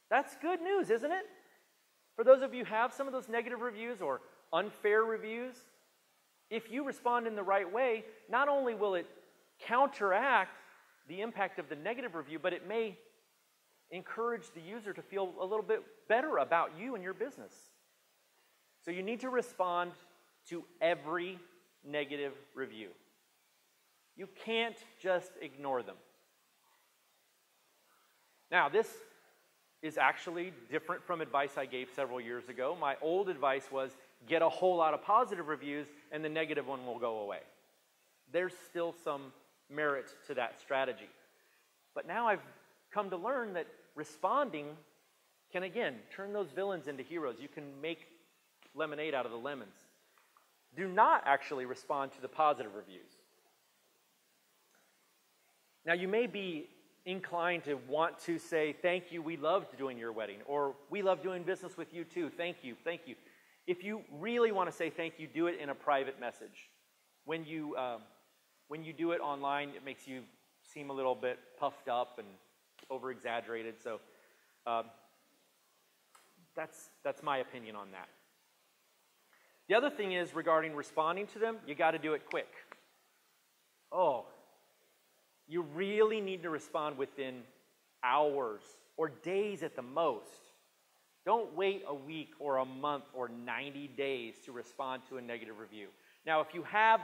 That's good news, isn't it? For those of you who have some of those negative reviews or unfair reviews, if you respond in the right way, not only will it counteract the impact of the negative review, but it may encourage the user to feel a little bit better about you and your business. So you need to respond to every negative review. You can't just ignore them. Now, this is actually different from advice I gave several years ago. My old advice was get a whole lot of positive reviews and the negative one will go away. There's still some merit to that strategy. But now I've come to learn that responding can, again, turn those villains into heroes. You can make lemonade out of the lemons. Do not actually respond to the positive reviews. Now, you may be inclined to want to say, thank you, we loved doing your wedding, or we love doing business with you too, thank you, thank you. If you really want to say thank you, do it in a private message. When you do it online, it makes you seem a little bit puffed up and over-exaggerated, so that's my opinion on that. The other thing is, regarding responding to them, you got to do it quick. You really need to respond within hours or days at the most. Don't wait a week or a month or 90 days to respond to a negative review. Now, if you have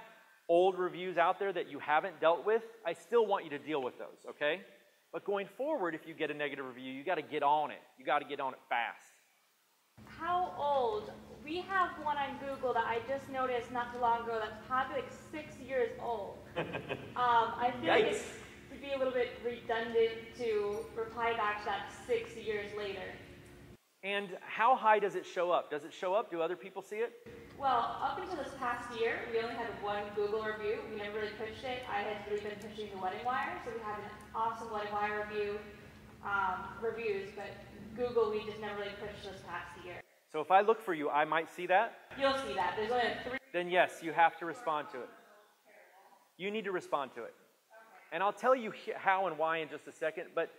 old reviews out there that you haven't dealt with, I still want you to deal with those, okay? But going forward, if you get a negative review, you got to get on it. You got to get on it fast. How old? We have one on Google that I just noticed not too long ago that's probably like 6 years old. I feel like it would be a little bit redundant to reply back to that 6 years later. And how high does it show up? Does it show up? Do other people see it? Well, up until this past year, we only had one Google review. We never really pushed it. I had really been pushing the Wedding Wire, so we have an awesome Wedding Wire reviews, but Google, we just never really pushed this past year. So if I look for you, I might see that? You'll see that. There's only 3. Then yes, you have to respond to it. You need to respond to it. And I'll tell you how and why in just a second, but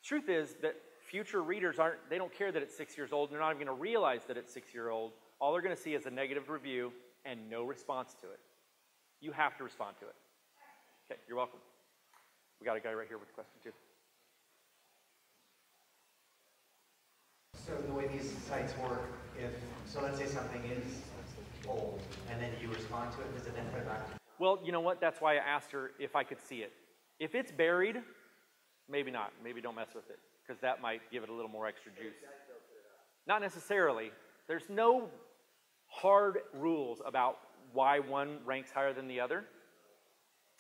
truth is that future readers they don't care that it's 6 years old. They're not even going to realize that it's 6 years old. All they're going to see is a negative review and no response to it. You have to respond to it. Okay, you're welcome. We got a guy right here with a question too. So the way these sites work, so let's say something is old, and then you respond to it, does it then put it back? Well, you know what? That's why I asked her if I could see it. If it's buried, maybe not. Maybe don't mess with it, because that might give it a little more extra juice. Not necessarily. There's no hard rules about why one ranks higher than the other.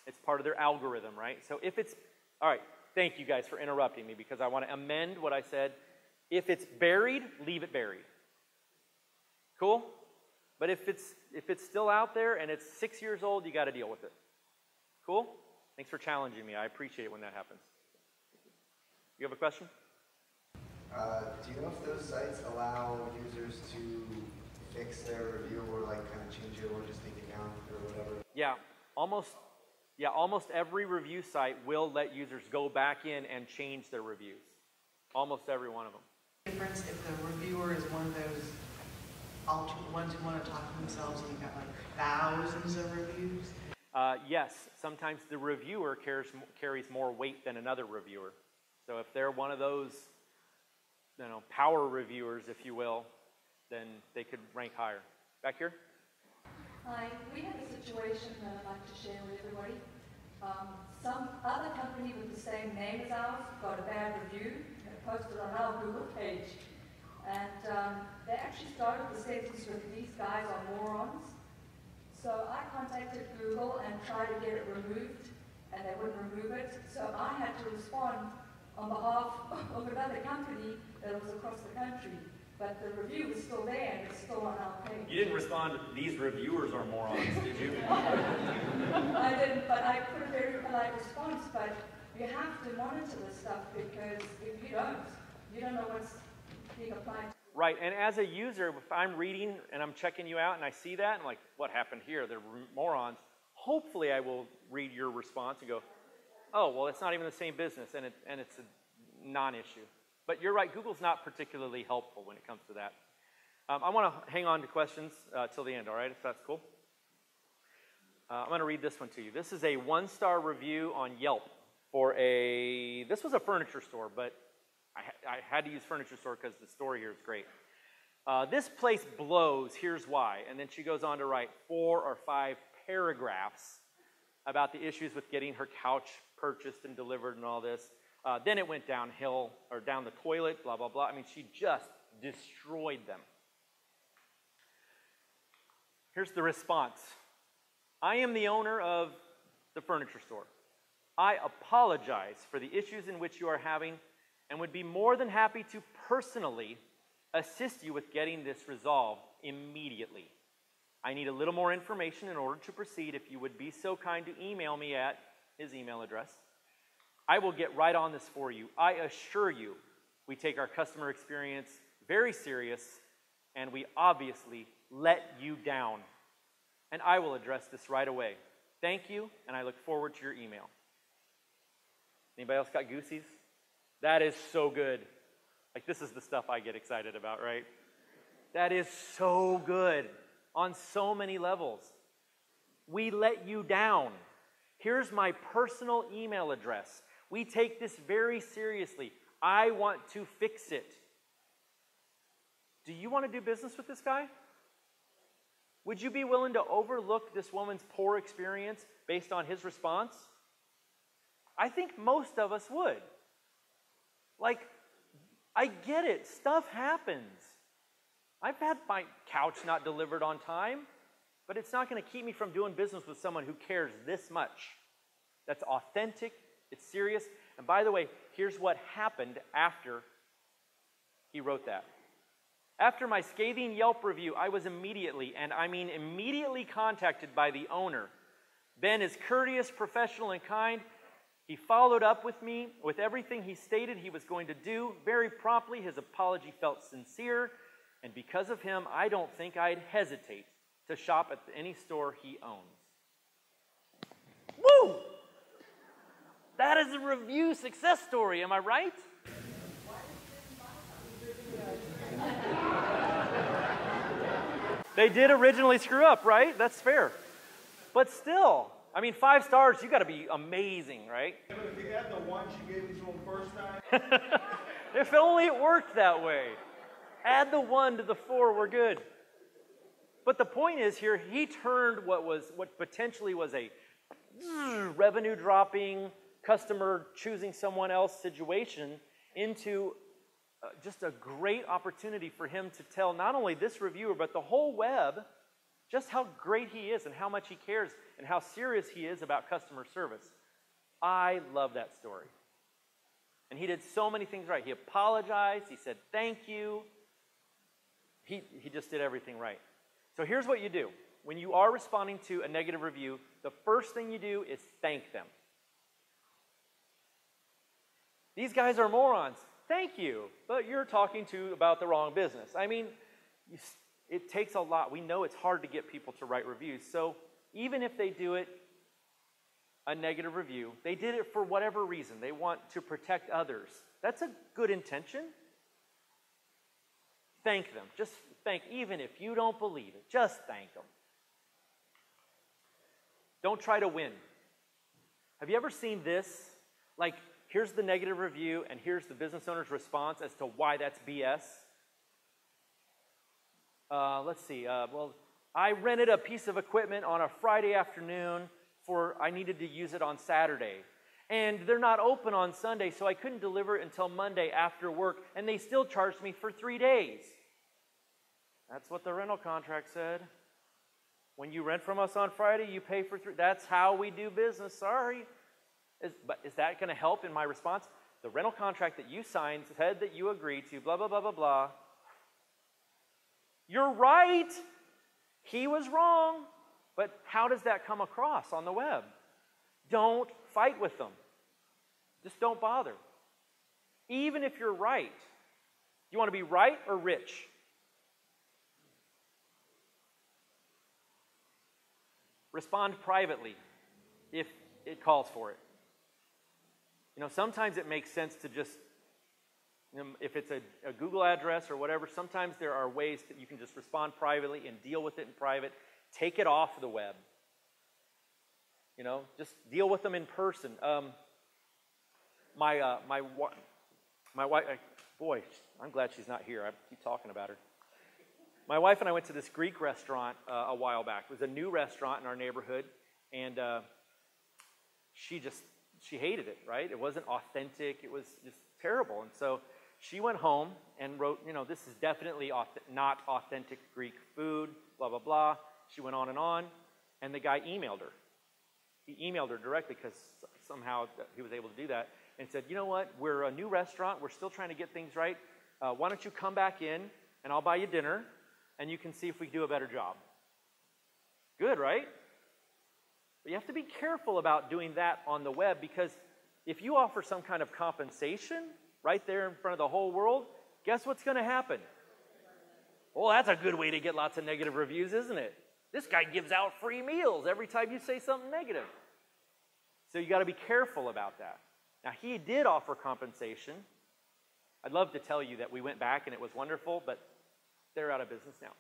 It's part of their algorithm, right? So if it's, all right, thank you guys for interrupting me, because I want to amend what I said. If it's buried, leave it buried. Cool? But if it's still out there and it's 6 years old, you got to deal with it. Cool? Thanks for challenging me. I appreciate it when that happens. You have a question? Do you know if those sites allow users to fix their review or like kind of change it or just take it down or whatever? Yeah, almost every review site will let users go back in and change their reviews. Almost every one of them. Difference if the reviewer is one of those ones who want to talk to themselves and you've got like thousands of reviews? Yes, sometimes the reviewer carries more weight than another reviewer. So if they're one of those, power reviewers, if you will, then they could rank higher. Back here? Hi, we have a situation that I'd like to share with everybody. Some other company with the same name as ours got a bad review and posted on our Google page. And they actually started the sentence with, "These guys are morons." So I contacted Google and tried to get it removed, and they wouldn't remove it. So I had to respond on behalf of another company that was across the country. But the review is still there, and it's still on our page. You didn't respond to "these reviewers are morons," did you? I didn't, but I put a very polite response. But you have to monitor this stuff, because if you don't know being applied. Right, and as a user, if I'm reading and I'm checking you out and I see that, and like, what happened here? They're morons. Hopefully I will read your response and go, oh, well, it's not even the same business, and it's a non-issue. But you're right, Google's not particularly helpful when it comes to that. I want to hang on to questions till the end, all right, if that's cool? I'm going to read this one to you. This is a 1-star review on Yelp for this was a furniture store, but I had to use furniture store because the story here is great. This place blows, here's why. And then she goes on to write 4 or 5 paragraphs about the issues with getting her couch purchased and delivered and all this. Then it went downhill, or down the toilet, blah, blah, blah. I mean, she just destroyed them. Here's the response. I am the owner of the furniture store. I apologize for the issues in which you are having and would be more than happy to personally assist you with getting this resolved immediately. I need a little more information in order to proceed. If you would be so kind to email me at his email address, I will get right on this for you. I assure you, we take our customer experience very serious, and we obviously let you down. And I will address this right away. Thank you, and I look forward to your email. Anybody else got goosies? That is so good. Like, this is the stuff I get excited about, right? That is so good on so many levels. We let you down. Here's my personal email address. We take this very seriously. I want to fix it. Do you want to do business with this guy? Would you be willing to overlook this woman's poor experience based on his response? I think most of us would. Like, I get it. Stuff happens. I've had my couch not delivered on time, but it's not going to keep me from doing business with someone who cares this much. That's authentic. It's serious. And by the way, here's what happened after he wrote that. After my scathing Yelp review, I was immediately, and I mean immediately, contacted by the owner. Ben is courteous, professional, and kind. He followed up with me with everything he stated he was going to do. Very promptly, his apology felt sincere, and because of him, I don't think I'd hesitate to shop at any store he owns. Woo! That is a review success story, am I right? They did originally screw up, right? That's fair. But still, I mean, 5 stars, you got to be amazing, right? If you had the one she gave it to him first time. If only it worked that way. Add the 1 to the 4, we're good. But the point is here, he turned what potentially was a revenue dropping, customer choosing someone else situation into just a great opportunity for him to tell not only this reviewer, but the whole web, just how great he is and how much he cares and how serious he is about customer service. I love that story. And he did so many things right. He apologized. He said thank you. He just did everything right. So here's what you do. When you are responding to a negative review, the first thing you do is thank them. These guys are morons. Thank you, but you're talking about the wrong business. I mean, it takes a lot. We know it's hard to get people to write reviews. So even if they do it, a negative review, they did it for whatever reason. They want to protect others. That's a good intention. Thank them. Just thank, even if you don't believe it, just thank them. Don't try to win. Have you ever seen this? Like, here's the negative review, and here's the business owner's response as to why that's BS. Let's see. Well, I rented a piece of equipment on a Friday afternoon I needed to use it on Saturday. And they're not open on Sunday, so I couldn't deliver it until Monday after work, and they still charged me for 3 days. That's what the rental contract said. When you rent from us on Friday, you pay for 3. That's how we do business. Sorry. But is that going to help in my response? The rental contract that you signed said that you agreed to, blah, blah, blah, blah, blah. You're right. He was wrong. But how does that come across on the web? Don't fight with them. Just don't bother. Even if you're right, you want to be right or rich? Respond privately if it calls for it. You know, sometimes it makes sense to just, you know, if it's a Google address or whatever, sometimes there are ways that you can just respond privately and deal with it in private. Take it off the web. You know, just deal with them in person. My wife, boy, I'm glad she's not here. I keep talking about her. My wife and I went to this Greek restaurant a while back. It was a new restaurant in our neighborhood, and she hated it, right? It wasn't authentic. It was just terrible. And so she went home and wrote, you know, this is definitely not authentic Greek food, blah, blah, blah. She went on, and the guy emailed her. He emailed her directly because somehow he was able to do that and said, you know what, we're a new restaurant. We're still trying to get things right. Why don't you come back in, and I'll buy you dinner, and you can see if we can do a better job. Good, right? But you have to be careful about doing that on the web, because if you offer some kind of compensation right there in front of the whole world, guess what's going to happen? Well, that's a good way to get lots of negative reviews, isn't it? This guy gives out free meals every time you say something negative. So you got to be careful about that. Now, he did offer compensation. I'd love to tell you that we went back and it was wonderful, but they're out of business now.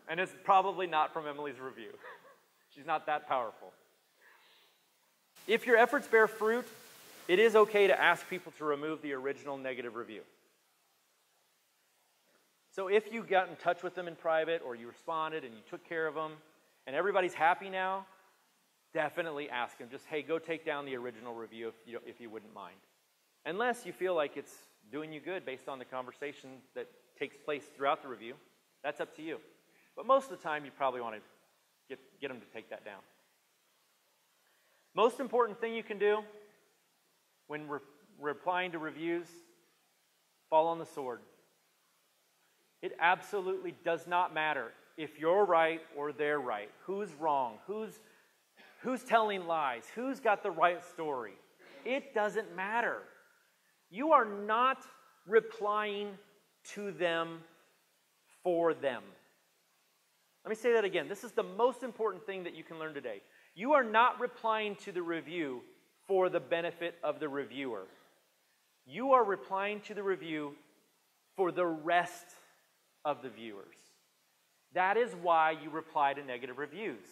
And it's probably not from Emily's review. She's not that powerful. If your efforts bear fruit, it is okay to ask people to remove the original negative review. So if you got in touch with them in private, or you responded and you took care of them, and everybody's happy now, definitely ask them, just, hey, go take down the original review if you wouldn't mind. Unless you feel like it's doing you good based on the conversation that takes place throughout the review. That's up to you. But most of the time, you probably want to get them to take that down. Most important thing you can do when replying to reviews, fall on the sword. It absolutely does not matter if you're right or they're right. Who's wrong? Who's telling lies? Who's got the right story? It doesn't matter. You are not replying to them for them. Let me say that again. This is the most important thing that you can learn today. You are not replying to the review for the benefit of the reviewer. You are replying to the review for the rest of the viewers. That is why you reply to negative reviews.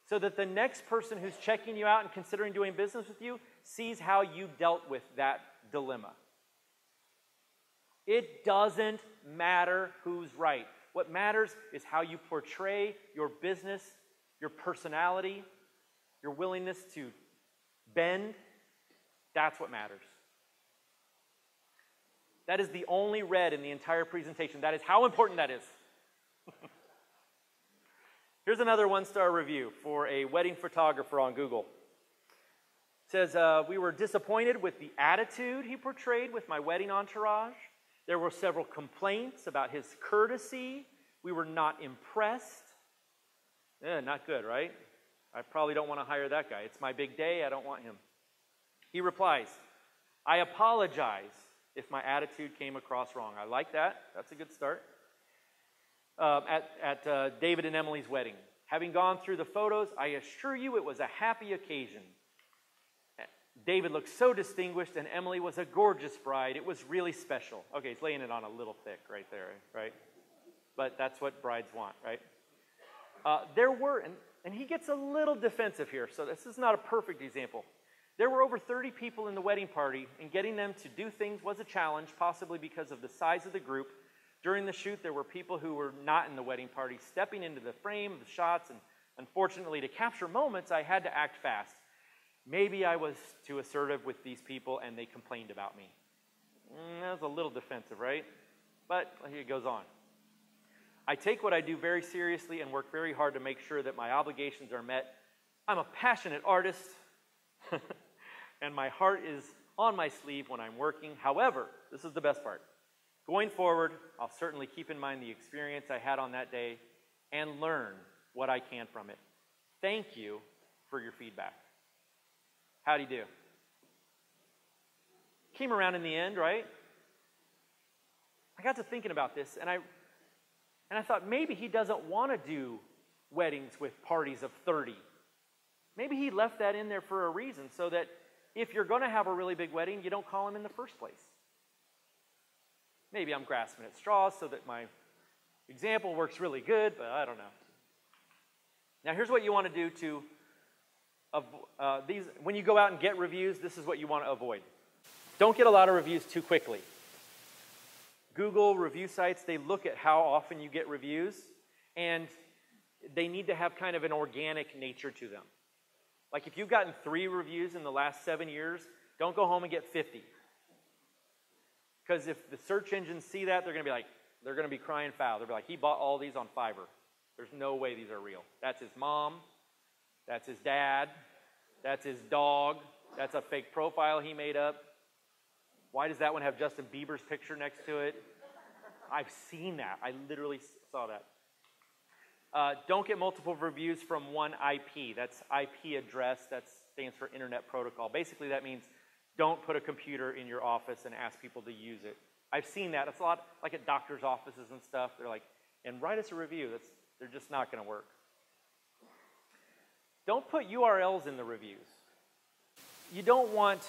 So that the next person who's checking you out and considering doing business with you sees how you dealt with that dilemma. It doesn't matter who's right. What matters is how you portray your business, your personality, your willingness to bend. That's what matters. That is the only red in the entire presentation. That is how important that is. Here's another one-star review for a wedding photographer on Google. It says, we were disappointed with the attitude he portrayed with my wedding entourage. There were several complaints about his courtesy. We were not impressed. Not good, right? I probably don't want to hire that guy. It's my big day. I don't want him. He replies, I apologize if my attitude came across wrong. I like that. That's a good start. At David and Emily's wedding. Having gone through the photos, I assure you it was a happy occasion. David looked so distinguished, and Emily was a gorgeous bride. It was really special. Okay, he's laying it on a little thick right there, right? But that's what brides want, right? There were, and he gets a little defensive here, so this is not a perfect example. There were over 30 people in the wedding party, and getting them to do things was a challenge, possibly because of the size of the group. During the shoot, there were people who were not in the wedding party stepping into the frame of the shots, and unfortunately, to capture moments, I had to act fast. Maybe I was too assertive with these people, and they complained about me. That was a little defensive, right? But here it goes on. I take what I do very seriously and work very hard to make sure that my obligations are met. I'm a passionate artist, and my heart is on my sleeve when I'm working. However, this is the best part. Going forward, I'll certainly keep in mind the experience I had on that day and learn what I can from it. Thank you for your feedback. How'd he do? Came around in the end, right? I got to thinking about this, and I thought maybe he doesn't want to do weddings with parties of 30. Maybe he left that in there for a reason, so that if you're going to have a really big wedding, you don't call him in the first place. Maybe I'm grasping at straws so that my example works really good, but I don't know. Now, here's what you want to do to when you go out and get reviews, this is what you want to avoid. Don't get a lot of reviews too quickly. Google review sites, they look at how often you get reviews, and they need to have kind of an organic nature to them. Like if you've gotten 3 reviews in the last 7 years, don't go home and get 50. Because if the search engines see that, they're going to be crying foul. They'll be like, he bought all these on Fiverr. There's no way these are real. That's his mom. That's his dad. That's his dog. That's a fake profile he made up. Why does that one have Justin Bieber's picture next to it? I've seen that. I literally saw that. Don't get multiple reviews from one IP. That's IP address. That stands for Internet Protocol. Basically, that means don't put a computer in your office and ask people to use it. I've seen that. It's a lot like at doctors' offices and stuff. They're like, and write us a review. They're just not going to work. Don't put URLs in the reviews. You don't want,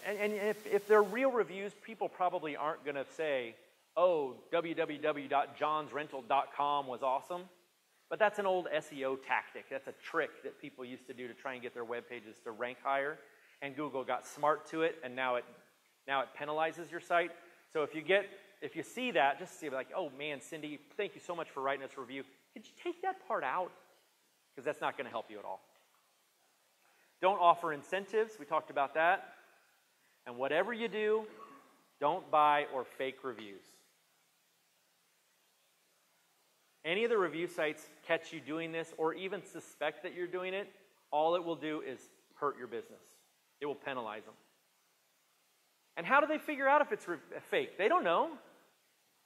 and if they're real reviews, people probably aren't going to say, oh, www.johnsrental.com was awesome. But that's an old SEO tactic. That's a trick that people used to do to try and get their web pages to rank higher. And Google got smart to it, and now it penalizes your site. So if you see that, just see like, oh man, Cindy, thank you so much for writing us a review. Could you take that part out? Because that's not going to help you at all. Don't offer incentives. We talked about that. And whatever you do, don't buy or fake reviews. Any of the review sites catch you doing this or even suspect that you're doing it, all it will do is hurt your business. It will penalize them. And how do they figure out if it's fake? They don't know,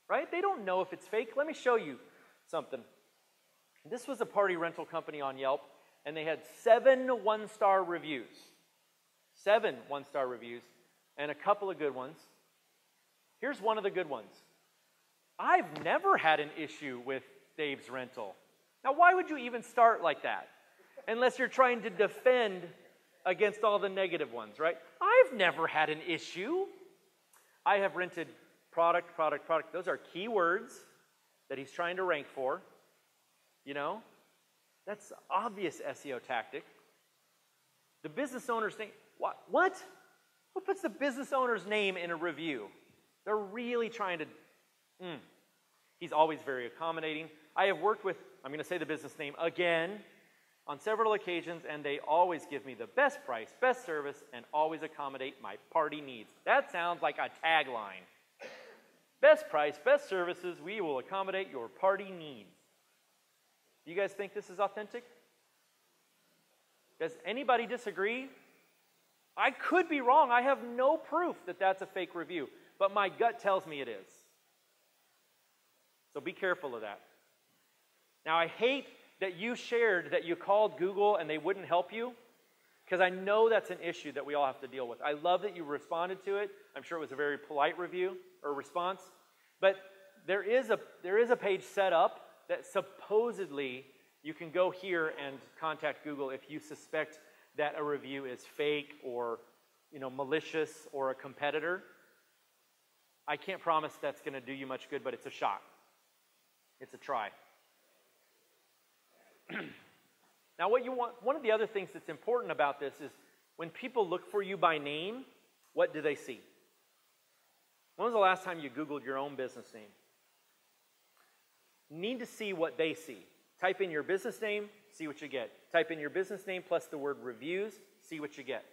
right? They don't know if it's fake. Let me show you something. This was a party rental company on Yelp, and they had 7 one-star reviews. 7 one-star reviews, and a couple of good ones. Here's one of the good ones. I've never had an issue with Dave's Rental. Now, why would you even start like that? Unless you're trying to defend against all the negative ones, right? I've never had an issue. I have rented product. Those are keywords that he's trying to rank for. You know? That's obvious SEO tactic. The business owner's name, what? Who puts the business owner's name in a review? They're really trying to, He's always very accommodating. I have worked with, I'm going to say the business name again, on several occasions, and they always give me the best price, best service, and always accommodate my party needs. That sounds like a tagline. Best price, best services, we will accommodate your party needs. Do you guys think this is authentic? Does anybody disagree? I could be wrong. I have no proof that that's a fake review, but my gut tells me it is. So be careful of that. Now, I hate that you shared that you called Google and they wouldn't help you, because I know that's an issue that we all have to deal with. I love that you responded to it. I'm sure it was a very polite review or response. But there is a page set up that supposedly you can go here and contact Google if you suspect that a review is fake or, malicious or a competitor. I can't promise that's going to do you much good, but it's a shot. It's a try. Now, one of the other things that's important about this is when people look for you by name, what do they see? When was the last time you Googled your own business name? You need to see what they see. Type in your business name, see what you get. Type in your business name plus the word reviews, see what you get.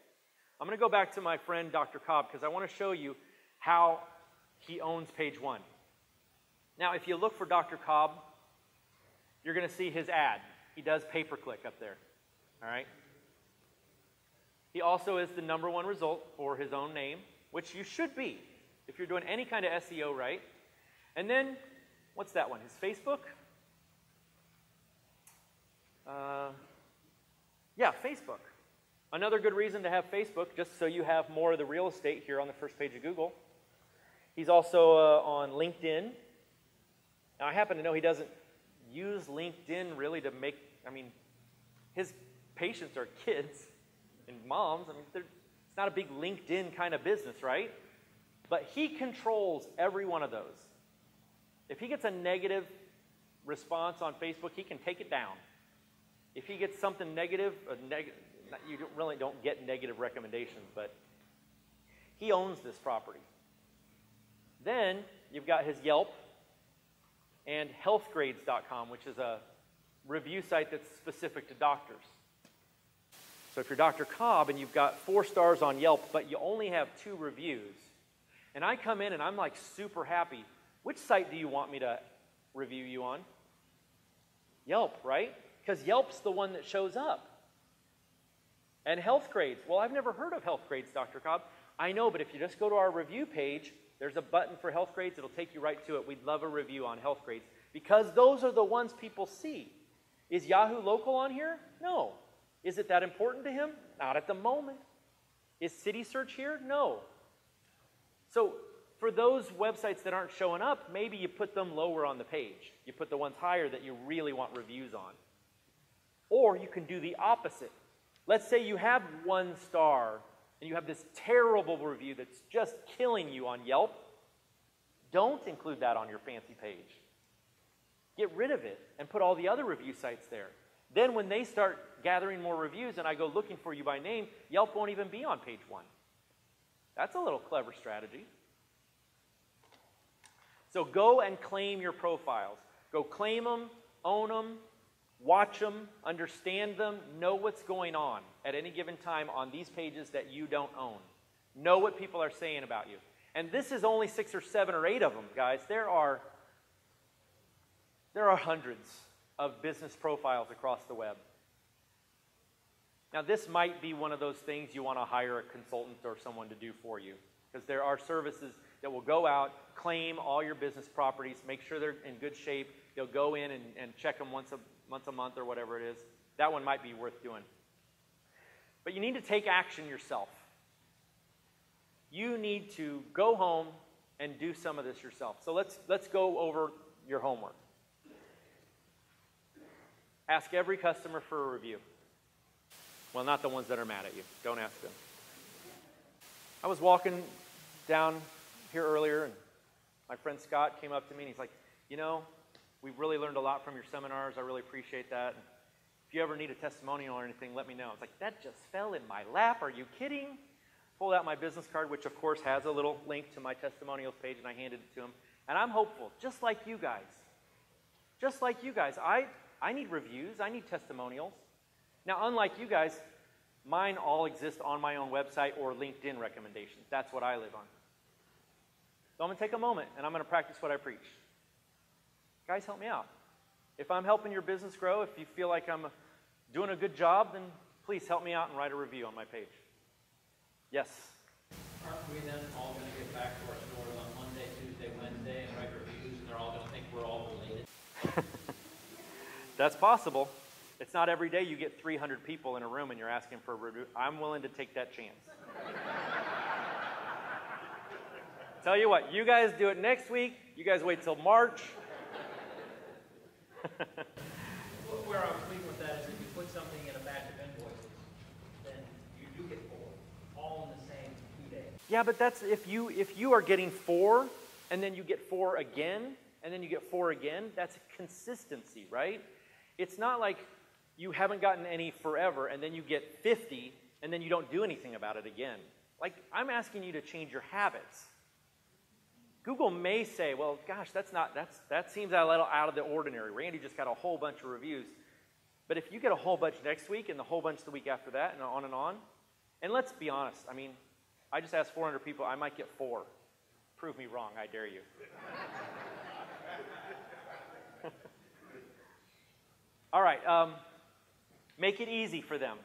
I'm going to go back to my friend Dr. Cobb because I want to show you how he owns page 1. Now, if you look for Dr. Cobb, you're going to see his ad. He does pay-per-click up there, all right? He also is the #1 result for his own name, which you should be if you're doing any kind of SEO right. And then, what's that one? His Facebook? Yeah, Facebook. Another good reason to have Facebook, just so you have more of the real estate here on the first page of Google. He's also on LinkedIn. Now, I happen to know he doesn't use LinkedIn really to make, I mean, his patients are kids and moms. I mean, it's not a big LinkedIn kind of business, right? But he controls every one of those. If he gets a negative response on Facebook, he can take it down. If he gets something negative, you really don't get negative recommendations, but he owns this property. Then you've got his Yelp and healthgrades.com, which is a review site that's specific to doctors. So if you're Dr. Cobb and you've got 4 stars on Yelp, but you only have 2 reviews, and I come in and I'm like super happy, which site do you want me to review you on? Yelp, right? Because Yelp's the one that shows up. And Healthgrades, well, I've never heard of Healthgrades, Dr. Cobb. I know, but if you just go to our review page, there's a button for Healthgrades. It'll take you right to it. We'd love a review on Healthgrades because those are the ones people see. Is Yahoo Local on here? No. Is it that important to him? Not at the moment. Is City Search here? No. So for those websites that aren't showing up, maybe you put them lower on the page. You put the ones higher that you really want reviews on. Or you can do the opposite. Let's say you have 1 star and you have this terrible review that's just killing you on Yelp. Don't include that on your fancy page. Get rid of it and put all the other review sites there. Then when they start gathering more reviews and I go looking for you by name, Yelp won't even be on page 1. That's a little clever strategy. So go and claim your profiles. Go claim them, own them, watch them, understand them, know what's going on at any given time on these pages that you don't own. Know what people are saying about you. And this is only 6 or 7 or 8 of them, guys. There are hundreds of business profiles across the web. Now, this might be one of those things you want to hire a consultant or someone to do for you, because there are services that will go out, claim all your business properties, make sure they're in good shape. They'll go in and check them once a month or whatever it is. That one might be worth doing. But you need to take action yourself. You need to go home and do some of this yourself. So let's go over your homework. Ask every customer for a review. Well, not the ones that are mad at you. Don't ask them. I was walking down here earlier, and my friend Scott came up to me, and he's like, you know, we've really learned a lot from your seminars. I really appreciate that. And if you ever need a testimonial or anything, let me know. It's like, that just fell in my lap. Are you kidding? Pulled out my business card, which of course has a little link to my testimonials page, and I handed it to him. And I'm hopeful, just like you guys. Just like you guys. I need reviews. I need testimonials. Now, unlike you guys, mine all exist on my own website or LinkedIn recommendations. That's what I live on. So I'm going to take a moment, and I'm going to practice what I preach. Guys, help me out. If I'm helping your business grow, if you feel like I'm doing a good job, then please help me out and write a review on my page. Yes? Aren't we then all going to get back to our stores on Monday, Tuesday, Wednesday, and write reviews, and they're all going to think we're all related? That's possible. It's not every day you get 300 people in a room and you're asking for a review. I'm willing to take that chance. Tell you what, you guys do it next week. You guys wait till March. Where I was leading with that is if you put something in a batch of invoices, then you do get 4, all in the same 2 days. Yeah, but that's if you are getting 4 and then you get 4 again and then you get 4 again, that's consistency, right? It's not like you haven't gotten any forever and then you get 50 and then you don't do anything about it again. Like, I'm asking you to change your habits. Google may say, well, gosh, that seems a little out of the ordinary. Randy just got a whole bunch of reviews. But if you get a whole bunch next week and the whole bunch the week after that and on, and let's be honest, I mean, I just asked 400 people, I might get 4. Prove me wrong, I dare you. All right, make it easy for them.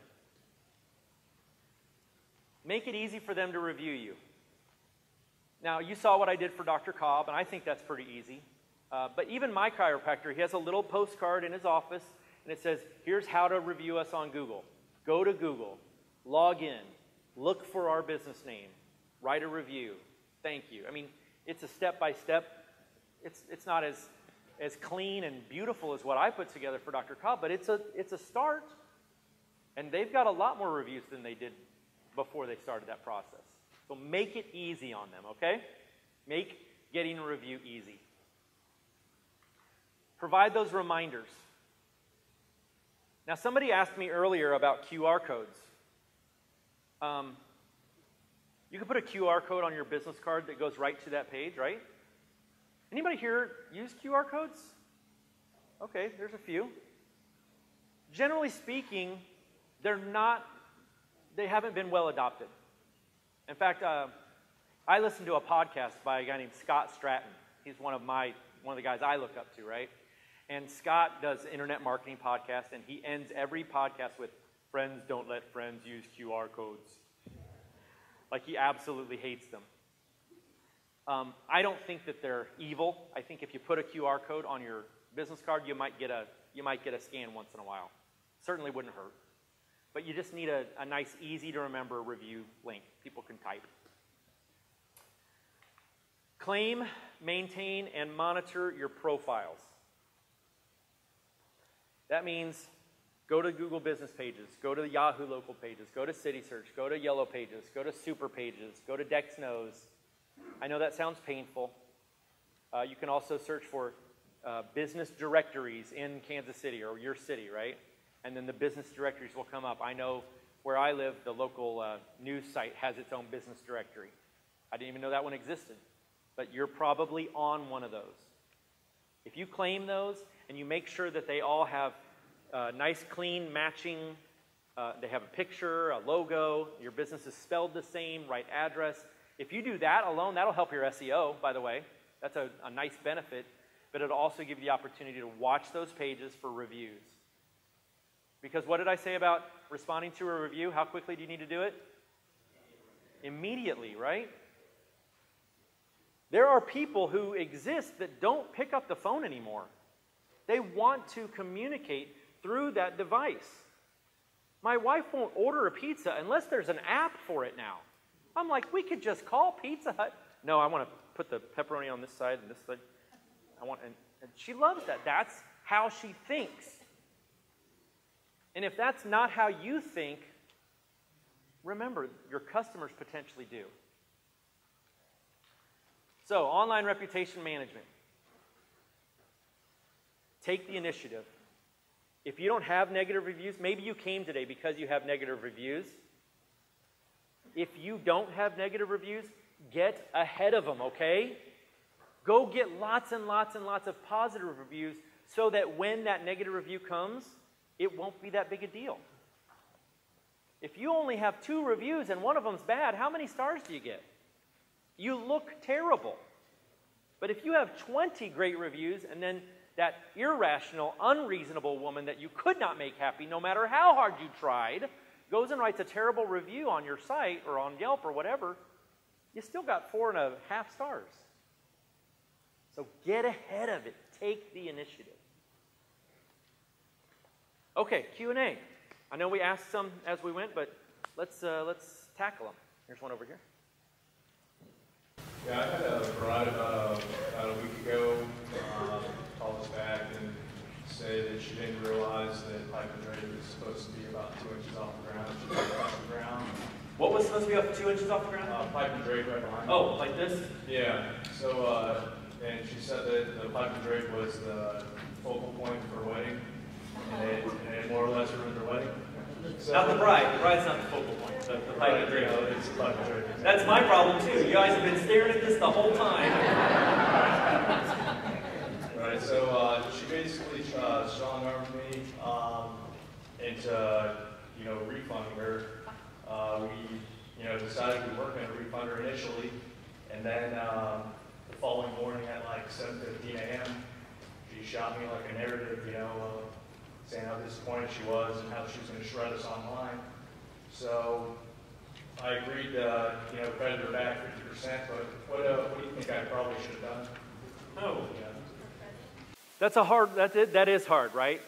Make it easy for them to review you. Now, you saw what I did for Dr. Cobb, and I think that's pretty easy. But even my chiropractor, he has a little postcard in his office, and it says, here's how to review us on Google. Go to Google, log in, look for our business name, write a review, thank you. I mean, It's a step-by-step. It's not as clean and beautiful as what I put together for Dr. Cobb, but it's a start. And they've got a lot more reviews than they did before they started that process. So make it easy on them, okay? Make getting a review easy. Provide those reminders. Now, somebody asked me earlier about QR codes. You can put a QR code on your business card that goes right to that page, right? Anybody here use QR codes? Okay, there's a few. Generally speaking, they haven't been well adopted. In fact, I listened to a podcast by a guy named Scott Stratton. He's one of the guys I look up to, right? And Scott does internet marketing podcast, and he ends every podcast with, "Friends don't let friends use QR codes." Like, he absolutely hates them. I don't think that they're evil. I think if you put a QR code on your business card, you might get a scan once in a while. Certainly wouldn't hurt. But you just need a nice, easy to remember review link people can type. Claim, maintain, and monitor your profiles. That means go to Google Business Pages, go to the Yahoo Local Pages, go to City Search, go to Yellow Pages, go to Super Pages, go to Dexnose. I know that sounds painful. You can also search for business directories in Kansas City or your city, right? And then the business directories will come up. I know where I live, the local news site has its own business directory. I didn't even know that one existed. But you're probably on one of those. If you claim those and you make sure that they all have nice, clean, matching, they have a picture, a logo, your business is spelled the same, right address. If you do that alone, that'll help your SEO, by the way. That's a nice benefit. But it'll also give you the opportunity to watch those pages for reviews. Because what did I say about responding to a review? How quickly do you need to do it? Immediately, right? There are people who exist that don't pick up the phone anymore. They want to communicate through that device. My wife won't order a pizza unless there's an app for it now. I'm like, we could just call Pizza Hut. No, I want to put the pepperoni on this side and this side. And she loves that. That's how she thinks. And if that's not how you think, remember, your customers potentially do. So, online reputation management. Take the initiative. If you don't have negative reviews, maybe you came today because you have negative reviews. If you don't have negative reviews, get ahead of them, okay? Go get lots and lots and lots of positive reviews so that when that negative review comes, it won't be that big a deal. If you only have 2 reviews and one of them's bad, how many stars do you get? You look terrible. But if you have 20 great reviews and then that irrational, unreasonable woman that you could not make happy no matter how hard you tried goes and writes a terrible review on your site or on Yelp or whatever, you still got 4.5 stars. So get ahead of it. Take the initiative. Okay, Q&A. I know we asked some as we went, but let's tackle them. Here's one over here. Yeah, I had a bride about a week ago call us back and say that she didn't realize that pipe and drape was supposed to be about 2 inches off the ground. She was off the ground. What was supposed to be up 2 inches off the ground? Pipe and drape right behind. Oh, like this? Yeah. So, and she said that the pipe and drape was the focal point for her wedding, and it more or less ruined her wedding. So, Not the bride. The bride's not the focal point. The pipe and drape. It's the pipe and drape. That's my problem too. You guys have been staring at this the whole time. Right. So she basically strong-armed me into refunding her. We decided we weren't going to refund her initially, and then the following morning at like 7:15 a.m. she shot me like a narrative, saying how disappointed she was and how she was going to shred us online. So I agreed to, credit her back 50%, but what do you think I probably should have done? Oh. That is hard, right?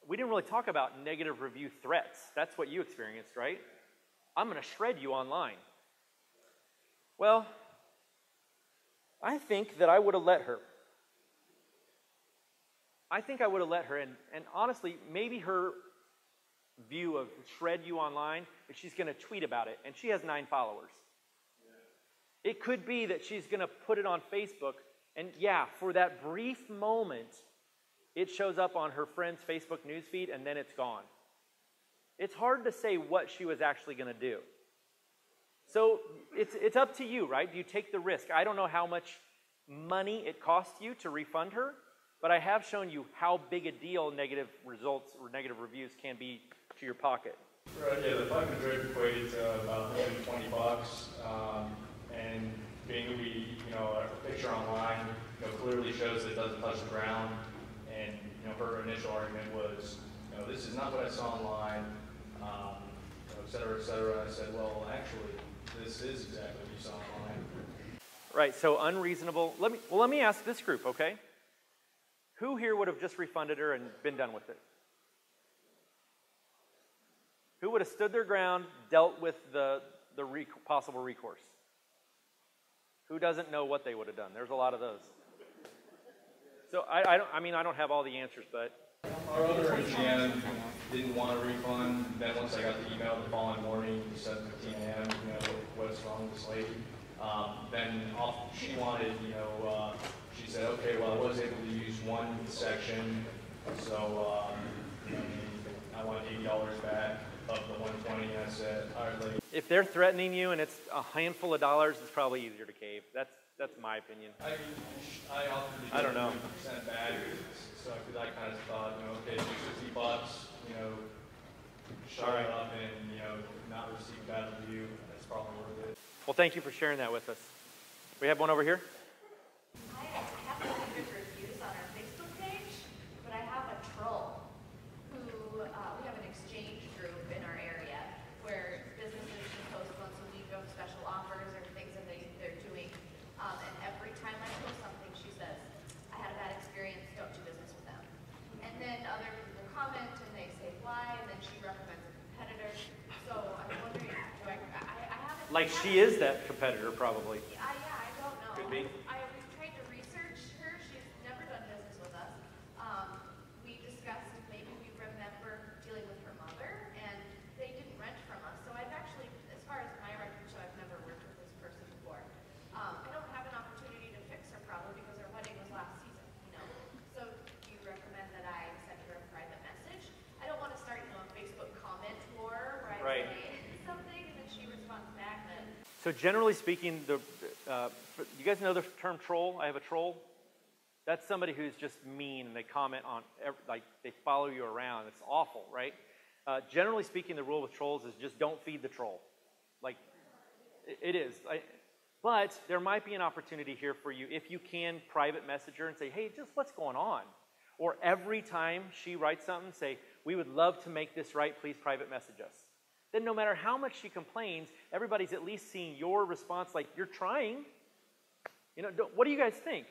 We didn't really talk about negative review threats. That's what you experienced, right? I'm going to shred you online. Well, I think that I would have let her. I think I would have let her, and honestly, maybe her view of shred you online is she's going to tweet about it, and she has 9 followers. It could be that she's going to put it on Facebook, and yeah, for that brief moment, it shows up on her friend's Facebook newsfeed, and then it's gone. It's hard to say what she was actually going to do. So it's up to you, right? Do you take the risk? I don't know how much money it costs you to refund her, but I have shown you how big a deal negative results or negative reviews can be to your pocket. Right, yeah, the fucking drip equated to about $120, and being that we, our picture online, clearly shows that it doesn't touch the ground, and, her initial argument was, this is not what I saw online, et cetera, et cetera. I said, well, actually, this is exactly what you saw online. Right, so unreasonable. Let me ask this group, okay? Who here would have just refunded her and been done with it? Who would have stood their ground, dealt with the possible recourse? Who doesn't know what they would have done? There's a lot of those. So I don't have all the answers, but our other GM didn't want a refund. Then once I got the email the following morning, 7:15 a.m., what's wrong with this lady? Then she wanted, she said, okay, well, I was able to use one section, so I want $80 back of the $120. I said, all right, lady. If they're threatening you and it's a handful of dollars, it's probably easier to cave. That's my opinion. I offered to I don't know. 10% back, so I kind of thought, okay, $60, shut it up and, not receive bad review. That's probably worth it. Well, thank you for sharing that with us. We have one over here. I have really good reviews on our Facebook page, but I have a troll who, we have an exchange group in our area where businesses can post once a week of special offers or things that they're doing. And every time I post something, she says, I had a bad experience, don't do business with them. And then other people comment and they say why, and then she recommends a competitor. So I'm wondering, I haven't... Like she is that competitor, probably. Yeah, I don't know. Could be. We've tried to research her. She's never done business with us. We discussed if maybe we remember dealing with her mother, and they didn't rent from us. So I've actually, as far as my records show, I've never worked with this person before. I don't have an opportunity to fix her problem because her wedding was last season, So do you recommend that I send her a private message? I don't want to start, a Facebook comment war where I say something and then she responds back then. So generally speaking, you guys know the term troll? I have a troll. That's somebody who's just mean and they comment on, they follow you around. It's awful, right? Generally speaking, the rule with trolls is just don't feed the troll. It is. But there might be an opportunity here for you if you can private message her and say, hey, just what's going on? Or every time she writes something, say, we would love to make this right, please private message us. Then no matter how much she complains, everybody's at least seeing your response like you're trying. What do you guys think?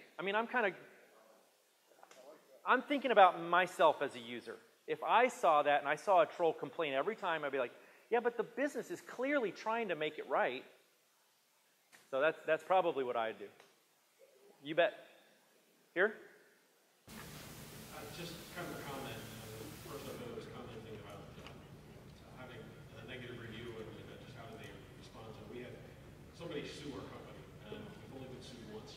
I'm thinking about myself as a user. If I saw that and I saw a troll complain every time, I'd be like, yeah, but the business is clearly trying to make it right. So that's probably what I'd do. You bet. Here? Just kind of a comment. First of all, I was commenting about having a negative review and just how do they respond. So we had somebody sue our company, and we've only been sued once.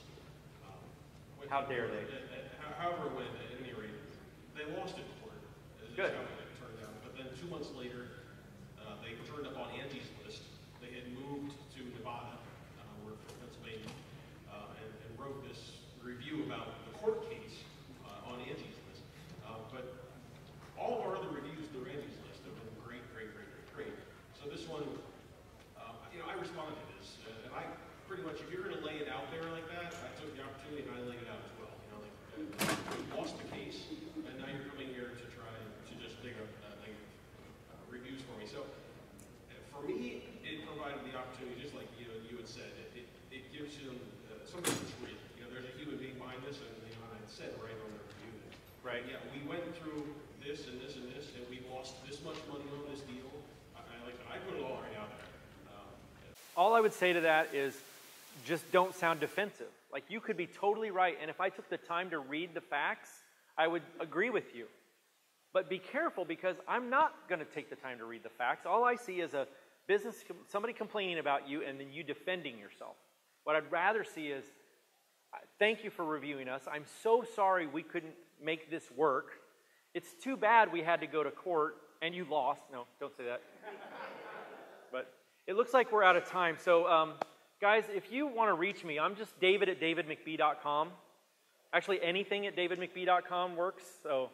How dare they? However, at any rate, they lost it in court. Good. How it turned out. But then 2 months later, they turned up on Angie's list. They had moved to Nevada, we're from Pennsylvania, and wrote this review about the court case on Angie's list. But all of our other reviews through Angie's list have been great. So this one, I responded to this, and I pretty much, if you're going to lay it out there like that, I took the opportunity and I laid it out as well. You lost the case, and now you're coming here to try to just dig up negative reviews for me. So for me, it provided the opportunity, just like you had said, it gives you something that's real. There's a human being behind this, and I said right on the review that, right. Yeah, we went through this and this and this, and we lost this much money on this deal. I put it all right out there. All I would say to that is just don't sound defensive. Like, you could be totally right, and if I took the time to read the facts, I would agree with you. But be careful, because I'm not going to take the time to read the facts. All I see is a business, somebody complaining about you, and then you defending yourself. What I'd rather see is, thank you for reviewing us. I'm so sorry we couldn't make this work. It's too bad we had to go to court, and you lost. No, don't say that. But it looks like we're out of time. So, guys, if you want to reach me, I'm just David at davidmcbee.com. Actually, anything at davidmcbee.com works. So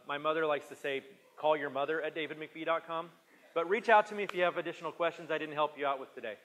my mother likes to say, call your mother at davidmcbee.com. But reach out to me if you have additional questions I didn't help you out with today.